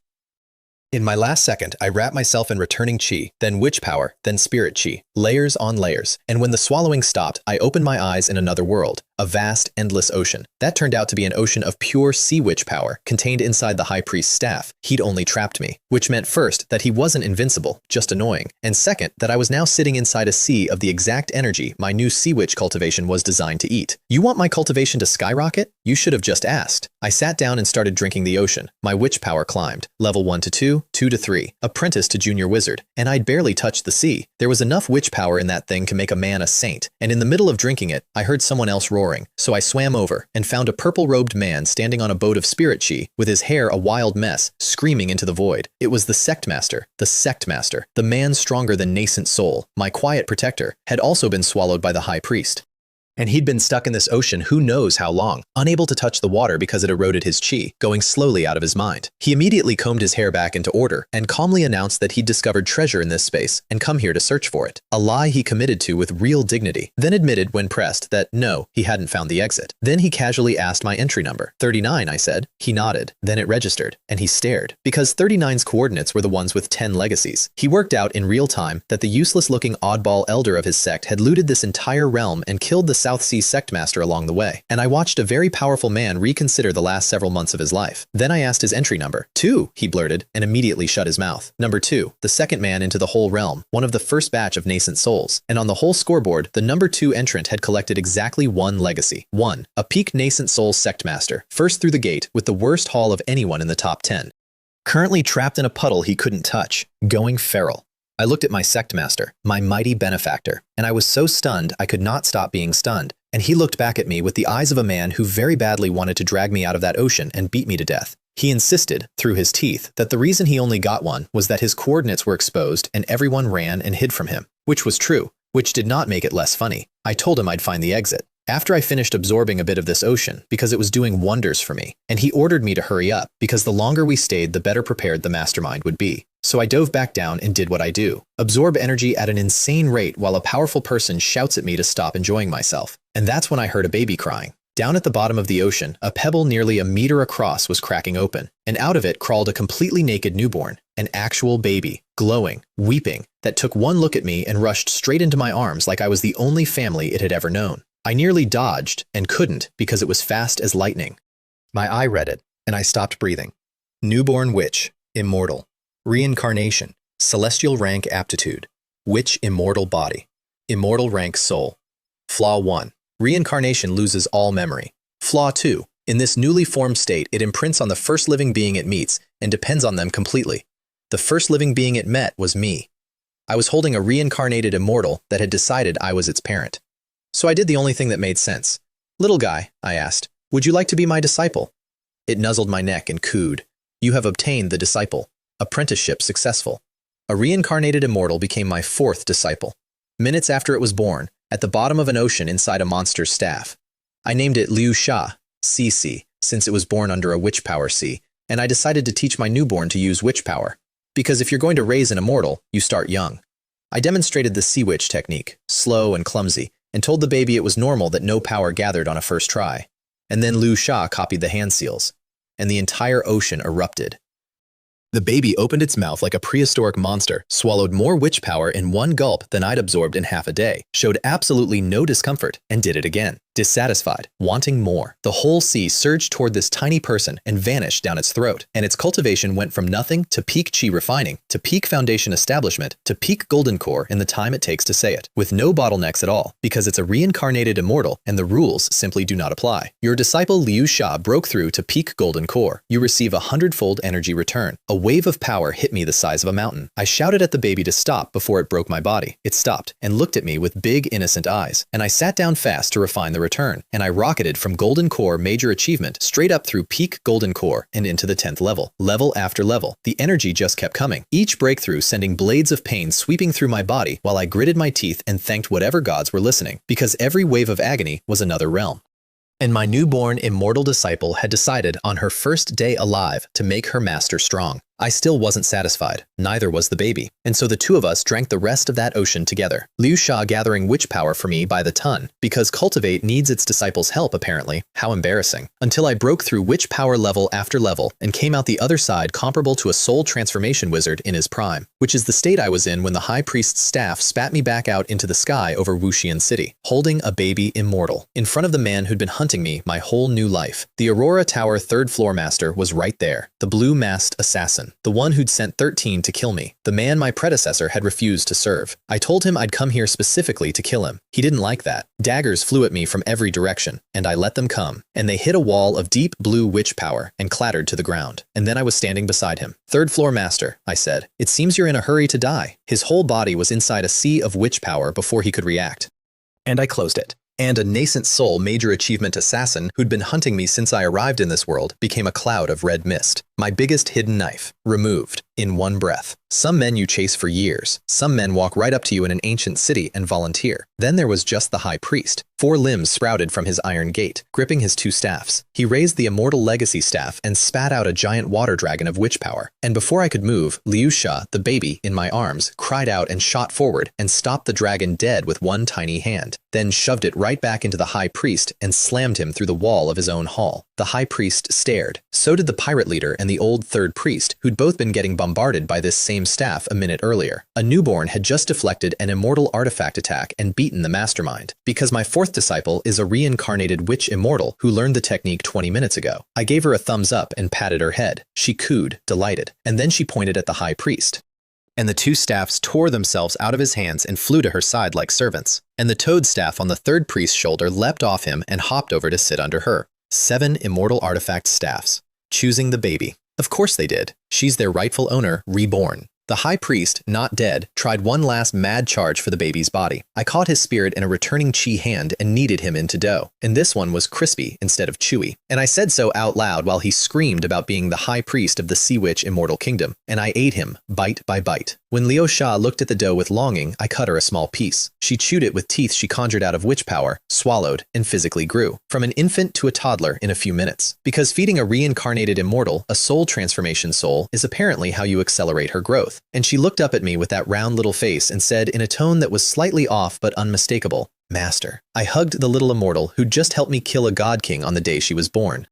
In my last second, I wrapped myself in returning chi, then witch power, then spirit chi, layers on layers, and when the swallowing stopped, I opened my eyes in another world, a vast, endless ocean. That turned out to be an ocean of pure sea witch power, contained inside the high priest's staff. He'd only trapped me, which meant first, that he wasn't invincible, just annoying, and second, that I was now sitting inside a sea of the exact energy my new sea witch cultivation was designed to eat. You want my cultivation to skyrocket? You should have just asked. I sat down and started drinking the ocean. My witch power climbed, level 1 to 2, 2 to 3, apprentice to junior wizard, and I'd barely touched the sea. There was enough witch power in that thing to make a man a saint, and in the middle of drinking it, I heard someone else roaring, so I swam over and found a purple-robed man standing on a boat of spirit chi, with his hair a wild mess, screaming into the void. It was the sect master, the man stronger than nascent soul, my quiet protector, had also been swallowed by the high priest. And he'd been stuck in this ocean who knows how long, unable to touch the water because it eroded his chi, going slowly out of his mind. He immediately combed his hair back into order and calmly announced that he'd discovered treasure in this space and come here to search for it, a lie he committed to with real dignity, then admitted when pressed that no, he hadn't found the exit. Then he casually asked my entry number. 39, I said. He nodded. Then it registered, and he stared, because 39's coordinates were the ones with 10 legacies. He worked out in real time that the useless-looking oddball elder of his sect had looted this entire realm and killed the South Sea sect master along the way, and I watched a very powerful man reconsider the last several months of his life. Then I asked his entry number. 2, he blurted, and immediately shut his mouth. Number 2, the second man into the whole realm, one of the first batch of nascent souls, and on the whole scoreboard, the number 2 entrant had collected exactly 1 legacy. 1, a peak nascent soul sect master, first through the gate with the worst haul of anyone in the top 10. Currently trapped in a puddle he couldn't touch, going feral. I looked at my sect master, my mighty benefactor, and I was so stunned I could not stop being stunned. And he looked back at me with the eyes of a man who very badly wanted to drag me out of that ocean and beat me to death. He insisted, through his teeth, that the reason he only got 1 was that his coordinates were exposed and everyone ran and hid from him, which was true, which did not make it less funny. I told him I'd find the exit after I finished absorbing a bit of this ocean because it was doing wonders for me, and he ordered me to hurry up because the longer we stayed, the better prepared the mastermind would be. So I dove back down and did what I do, absorb energy at an insane rate while a powerful person shouts at me to stop enjoying myself. And that's when I heard a baby crying. Down at the bottom of the ocean, a pebble nearly a meter across was cracking open, and out of it crawled a completely naked newborn, an actual baby, glowing, weeping, that took one look at me and rushed straight into my arms like I was the only family it had ever known. I nearly dodged and couldn't because it was fast as lightning. My eye read it, and I stopped breathing. Newborn witch, immortal. Reincarnation, celestial rank aptitude. Witch immortal body. Immortal rank soul. Flaw 1. Reincarnation loses all memory. Flaw 2. In this newly formed state, it imprints on the first living being it meets and depends on them completely. The first living being it met was me. I was holding a reincarnated immortal that had decided I was its parent. So I did the only thing that made sense. Little guy, I asked, would you like to be my disciple? It nuzzled my neck and cooed. You have obtained the disciple. Apprenticeship successful. A reincarnated immortal became my 4th disciple. Minutes after it was born, at the bottom of an ocean inside a monster's staff. I named it Liu Sha, CC, since it was born under a witch power C, and I decided to teach my newborn to use witch power. Because if you're going to raise an immortal, you start young. I demonstrated the sea witch technique, slow and clumsy, and told the baby it was normal that no power gathered on a first try. And then Liu Sha copied the hand seals, and the entire ocean erupted. The baby opened its mouth like a prehistoric monster, swallowed more witch power in one gulp than I'd absorbed in half a day, showed absolutely no discomfort, and did it again. Dissatisfied, wanting more, the whole sea surged toward this tiny person and vanished down its throat, and its cultivation went from nothing to peak chi refining, to peak foundation establishment, to peak golden core in the time it takes to say it, with no bottlenecks at all, because it's a reincarnated immortal and the rules simply do not apply. Your disciple Liu Sha broke through to peak golden core. You receive a 100-fold energy return. A wave of power hit me the size of a mountain. I shouted at the baby to stop before it broke my body. It stopped and looked at me with big innocent eyes, and I sat down fast to refine the the return, and I rocketed from Golden Core Major Achievement straight up through Peak Golden Core and into the 10th level. Level after level, the energy just kept coming, each breakthrough sending blades of pain sweeping through my body while I gritted my teeth and thanked whatever gods were listening, because every wave of agony was another realm. And my newborn immortal disciple had decided on her first day alive to make her master strong. I still wasn't satisfied, neither was the baby, and so the two of us drank the rest of that ocean together. Liu Sha gathering witch power for me by the ton, because Cultivate needs its disciples' help apparently. How embarrassing. Until I broke through witch power level after level and came out the other side comparable to a soul transformation wizard in his prime, which is the state I was in when the High Priest's staff spat me back out into the sky over Wuxian City, holding a baby immortal, in front of the man who'd been hunting me my whole new life. The Aurora Tower 3rd floor master was right there, the blue-masked assassin. The one who'd sent 13 to kill me, the man my predecessor had refused to serve. I told him I'd come here specifically to kill him. He didn't like that. Daggers flew at me from every direction, and I let them come, and they hit a wall of deep blue witch power and clattered to the ground. And then I was standing beside him. "Third floor master," I said, "it seems you're in a hurry to die." His whole body was inside a sea of witch power before he could react. And I closed it. And a nascent soul major achievement assassin who'd been hunting me since I arrived in this world became a cloud of red mist. My biggest hidden knife, removed, in one breath. Some men you chase for years. Some men walk right up to you in an ancient city and volunteer. Then there was just the High Priest. 4 limbs sprouted from his iron gate, gripping his 2 staffs. He raised the immortal legacy staff and spat out a giant water dragon of witch power. And before I could move, Liu Sha, the baby, in my arms, cried out and shot forward and stopped the dragon dead with one tiny hand, then shoved it right back into the High Priest and slammed him through the wall of his own hall. The High Priest stared. So did the pirate leader and the old 3rd priest, who'd both been getting bombarded by this same staff a minute earlier. A newborn had just deflected an immortal artifact attack and beaten the mastermind. Because my 4th disciple is a reincarnated witch immortal who learned the technique 20 minutes ago. I gave her a thumbs up and patted her head. She cooed, delighted, and then she pointed at the High Priest. And the 2 staffs tore themselves out of his hands and flew to her side like servants. And the toad staff on the 3rd priest's shoulder leapt off him and hopped over to sit under her. 7 immortal artifact staffs, choosing the baby. Of course they did. She's their rightful owner, reborn. The High Priest, not dead, tried one last mad charge for the baby's body. I caught his spirit in a returning chi hand and kneaded him into dough. And this one was crispy instead of chewy. And I said so out loud while he screamed about being the High Priest of the Sea Witch Immortal Kingdom. And I ate him, bite by bite. When Liu Sha looked at the dough with longing, I cut her a small piece. She chewed it with teeth she conjured out of witch power, swallowed, and physically grew. From an infant to a toddler in a few minutes. Because feeding a reincarnated immortal, a soul transformation soul, is apparently how you accelerate her growth. And she looked up at me with that round little face and said in a tone that was slightly off but unmistakable, "Master." I hugged the little immortal who'd just helped me kill a god king on the day she was born.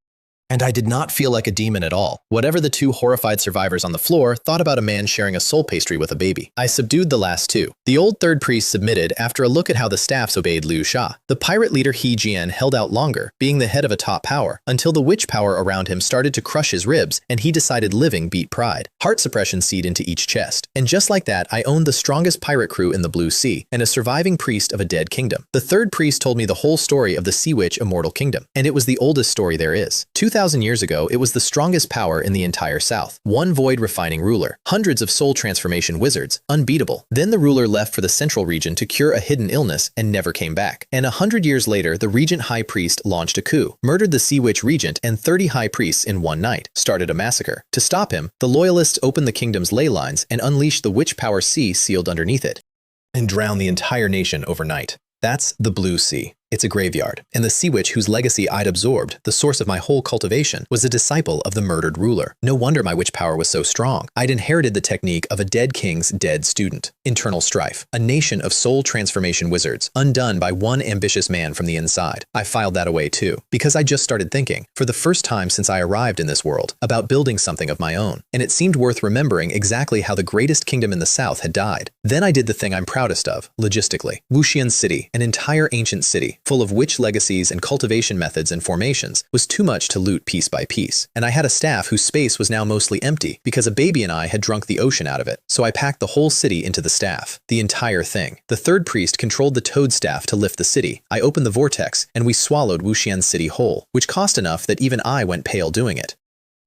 And I did not feel like a demon at all. Whatever the 2 horrified survivors on the floor thought about a man sharing a soul pastry with a baby. I subdued the last 2. The old 3rd priest submitted after a look at how the staffs obeyed Liu Sha. The pirate leader He Jian held out longer, being the head of a top power, until the witch power around him started to crush his ribs and he decided living beat pride. Heart suppression seed into each chest. And just like that, I owned the strongest pirate crew in the Blue Sea and a surviving priest of a dead kingdom. The 3rd priest told me the whole story of the Sea Witch Immortal Kingdom, and it was the oldest story there is. 2,000 years ago, it was the strongest power in the entire South. One void refining ruler, hundreds of soul transformation wizards, unbeatable. Then the ruler left for the central region to cure a hidden illness and never came back. And 100 years later, the regent high priest launched a coup, murdered the sea witch regent and 30 high priests in one night, started a massacre. To stop him, the loyalists opened the kingdom's ley lines and unleashed the witch power sea sealed underneath it, and drowned the entire nation overnight. That's the Blue Sea. It's a graveyard, and the sea witch whose legacy I'd absorbed, the source of my whole cultivation, was a disciple of the murdered ruler. No wonder my witch power was so strong. I'd inherited the technique of a dead king's dead student. Internal strife, a nation of soul transformation wizards, undone by one ambitious man from the inside. I filed that away too, because I just started thinking, for the first time since I arrived in this world, about building something of my own, and it seemed worth remembering exactly how the greatest kingdom in the south had died. Then I did the thing I'm proudest of, logistically. Wuxian City, an entire ancient city, full of witch legacies and cultivation methods and formations, was too much to loot piece by piece. And I had a staff whose space was now mostly empty because a baby and I had drunk the ocean out of it. So I packed the whole city into the staff. The entire thing. The 3rd priest controlled the toad staff to lift the city. I opened the vortex and we swallowed Wuxian City whole, which cost enough that even I went pale doing it.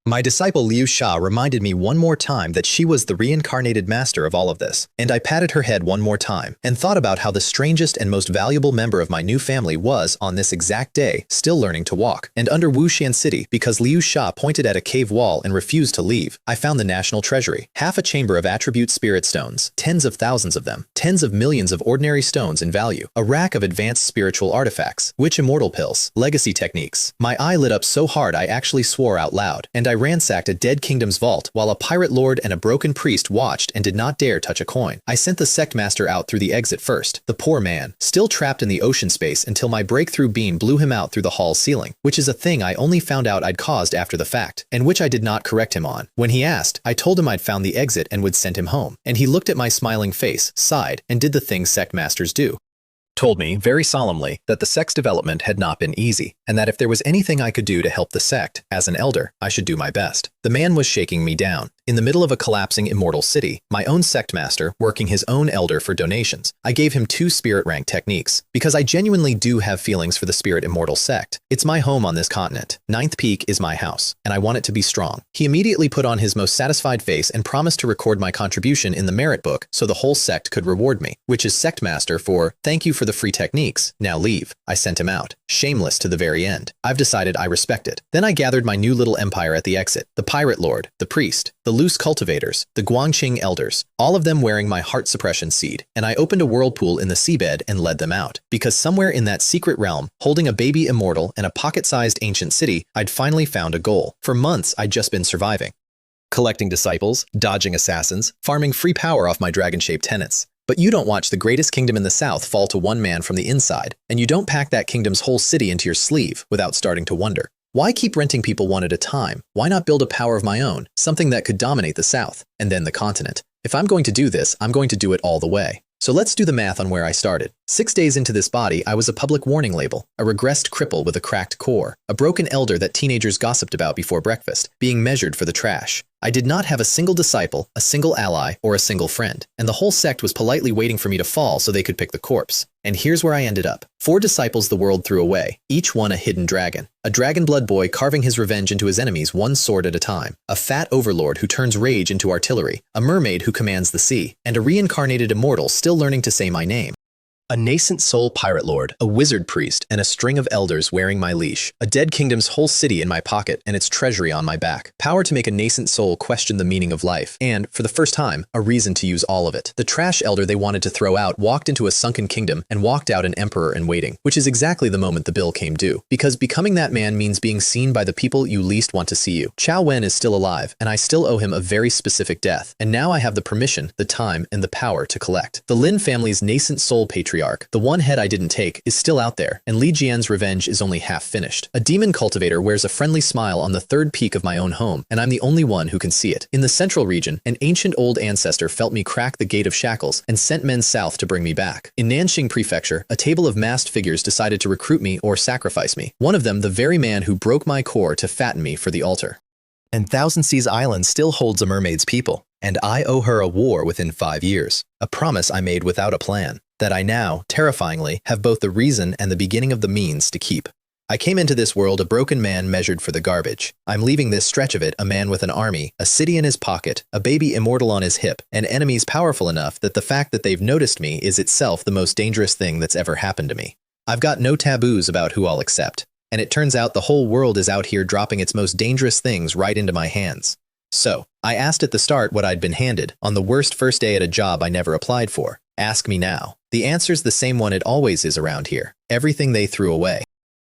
My disciple Liu Sha reminded me one more time that she was the reincarnated master of all of this, and I patted her head one more time and thought about how the strangest and most valuable member of my new family was, on this exact day, still learning to walk. And under Wuxian City, because Liu Sha pointed at a cave wall and refused to leave, I found the national treasury, half a chamber of attribute spirit stones, tens of thousands of them, tens of millions of ordinary stones in value, a rack of advanced spiritual artifacts, witch immortal pills, legacy techniques. My eye lit up so hard I actually swore out loud, and I ransacked a dead kingdom's vault while a pirate lord and a broken priest watched and did not dare touch a coin. I sent the sect master out through the exit first, the poor man, still trapped in the ocean space until my breakthrough beam blew him out through the hall's ceiling, which is a thing I only found out I'd caused after the fact, and which I did not correct him on. When he asked, I told him I'd found the exit and would send him home, and he looked at my smiling face, sighed, and did the thing sect masters do. Told me, very solemnly, that the sect's development had not been easy, and that if there was anything I could do to help the sect, as an elder, I should do my best. The man was shaking me down. In the middle of a collapsing immortal city, my own sect master, working his own elder for donations, I gave him 2 spirit rank techniques, because I genuinely do have feelings for the Spirit Immortal Sect. It's my home on this continent. 9th Peak is my house, and I want it to be strong. He immediately put on his most satisfied face and promised to record my contribution in the merit book so the whole sect could reward me, which is sect master for, thank you for the free techniques, now leave. I sent him out, shameless to the very end. I've decided I respect it. Then I gathered my new little empire at the exit, the pirate lord, the priest, the loose cultivators, the Guangqing elders, all of them wearing my heart suppression seed, and I opened a whirlpool in the seabed and led them out, because somewhere in that secret realm, holding a baby immortal and a pocket-sized ancient city, I'd finally found a goal. For months, I'd just been surviving. Collecting disciples, dodging assassins, farming free power off my dragon-shaped tenants. But you don't watch the greatest kingdom in the south fall to one man from the inside, and you don't pack that kingdom's whole city into your sleeve without starting to wonder. Why keep renting people one at a time? Why not build a power of my own, something that could dominate the south, and then the continent? If I'm going to do this, I'm going to do it all the way. So let's do the math on where I started. 6 days into this body, I was a public warning label, a regressed cripple with a cracked core, a broken elder that teenagers gossiped about before breakfast, being measured for the trash. I did not have a single disciple, a single ally, or a single friend, and the whole sect was politely waiting for me to fall so they could pick the corpse. And here's where I ended up. 4 disciples the world threw away, each one a hidden dragon. A dragon blood boy carving his revenge into his enemies one sword at a time. A fat overlord who turns rage into artillery. A mermaid who commands the sea. And a reincarnated immortal still learning to say my name. A nascent soul pirate lord, a wizard priest, and a string of elders wearing my leash. A dead kingdom's whole city in my pocket and its treasury on my back. Power to make a nascent soul question the meaning of life. And, for the first time, a reason to use all of it. The trash elder they wanted to throw out walked into a sunken kingdom and walked out an emperor in waiting, which is exactly the moment the bill came due. Because becoming that man means being seen by the people you least want to see you. Chao Wen is still alive, and I still owe him a very specific death. And now I have the permission, the time, and the power to collect. The Lin family's nascent soul patriarch, the one head I didn't take, is still out there, and Li Jian's revenge is only half finished. A demon cultivator wears a friendly smile on the 3rd peak of my own home, and I'm the only one who can see it. In the central region, an ancient old ancestor felt me crack the gate of shackles and sent men south to bring me back. In Nanxing Prefecture, a table of masked figures decided to recruit me or sacrifice me. One of them, the very man who broke my core to fatten me for the altar. And Thousand Seas Island still holds a mermaid's people, and I owe her a war within 5 years. A promise I made without a plan, that I now, terrifyingly, have both the reason and the beginning of the means to keep. I came into this world a broken man measured for the garbage. I'm leaving this stretch of it a man with an army, a city in his pocket, a baby immortal on his hip, and enemies powerful enough that the fact that they've noticed me is itself the most dangerous thing that's ever happened to me. I've got no taboos about who I'll accept, and it turns out the whole world is out here dropping its most dangerous things right into my hands. So, I asked at the start what I'd been handed, on the worst first day at a job I never applied for. Ask me now. The answer's the same one it always is around here. Everything they threw away.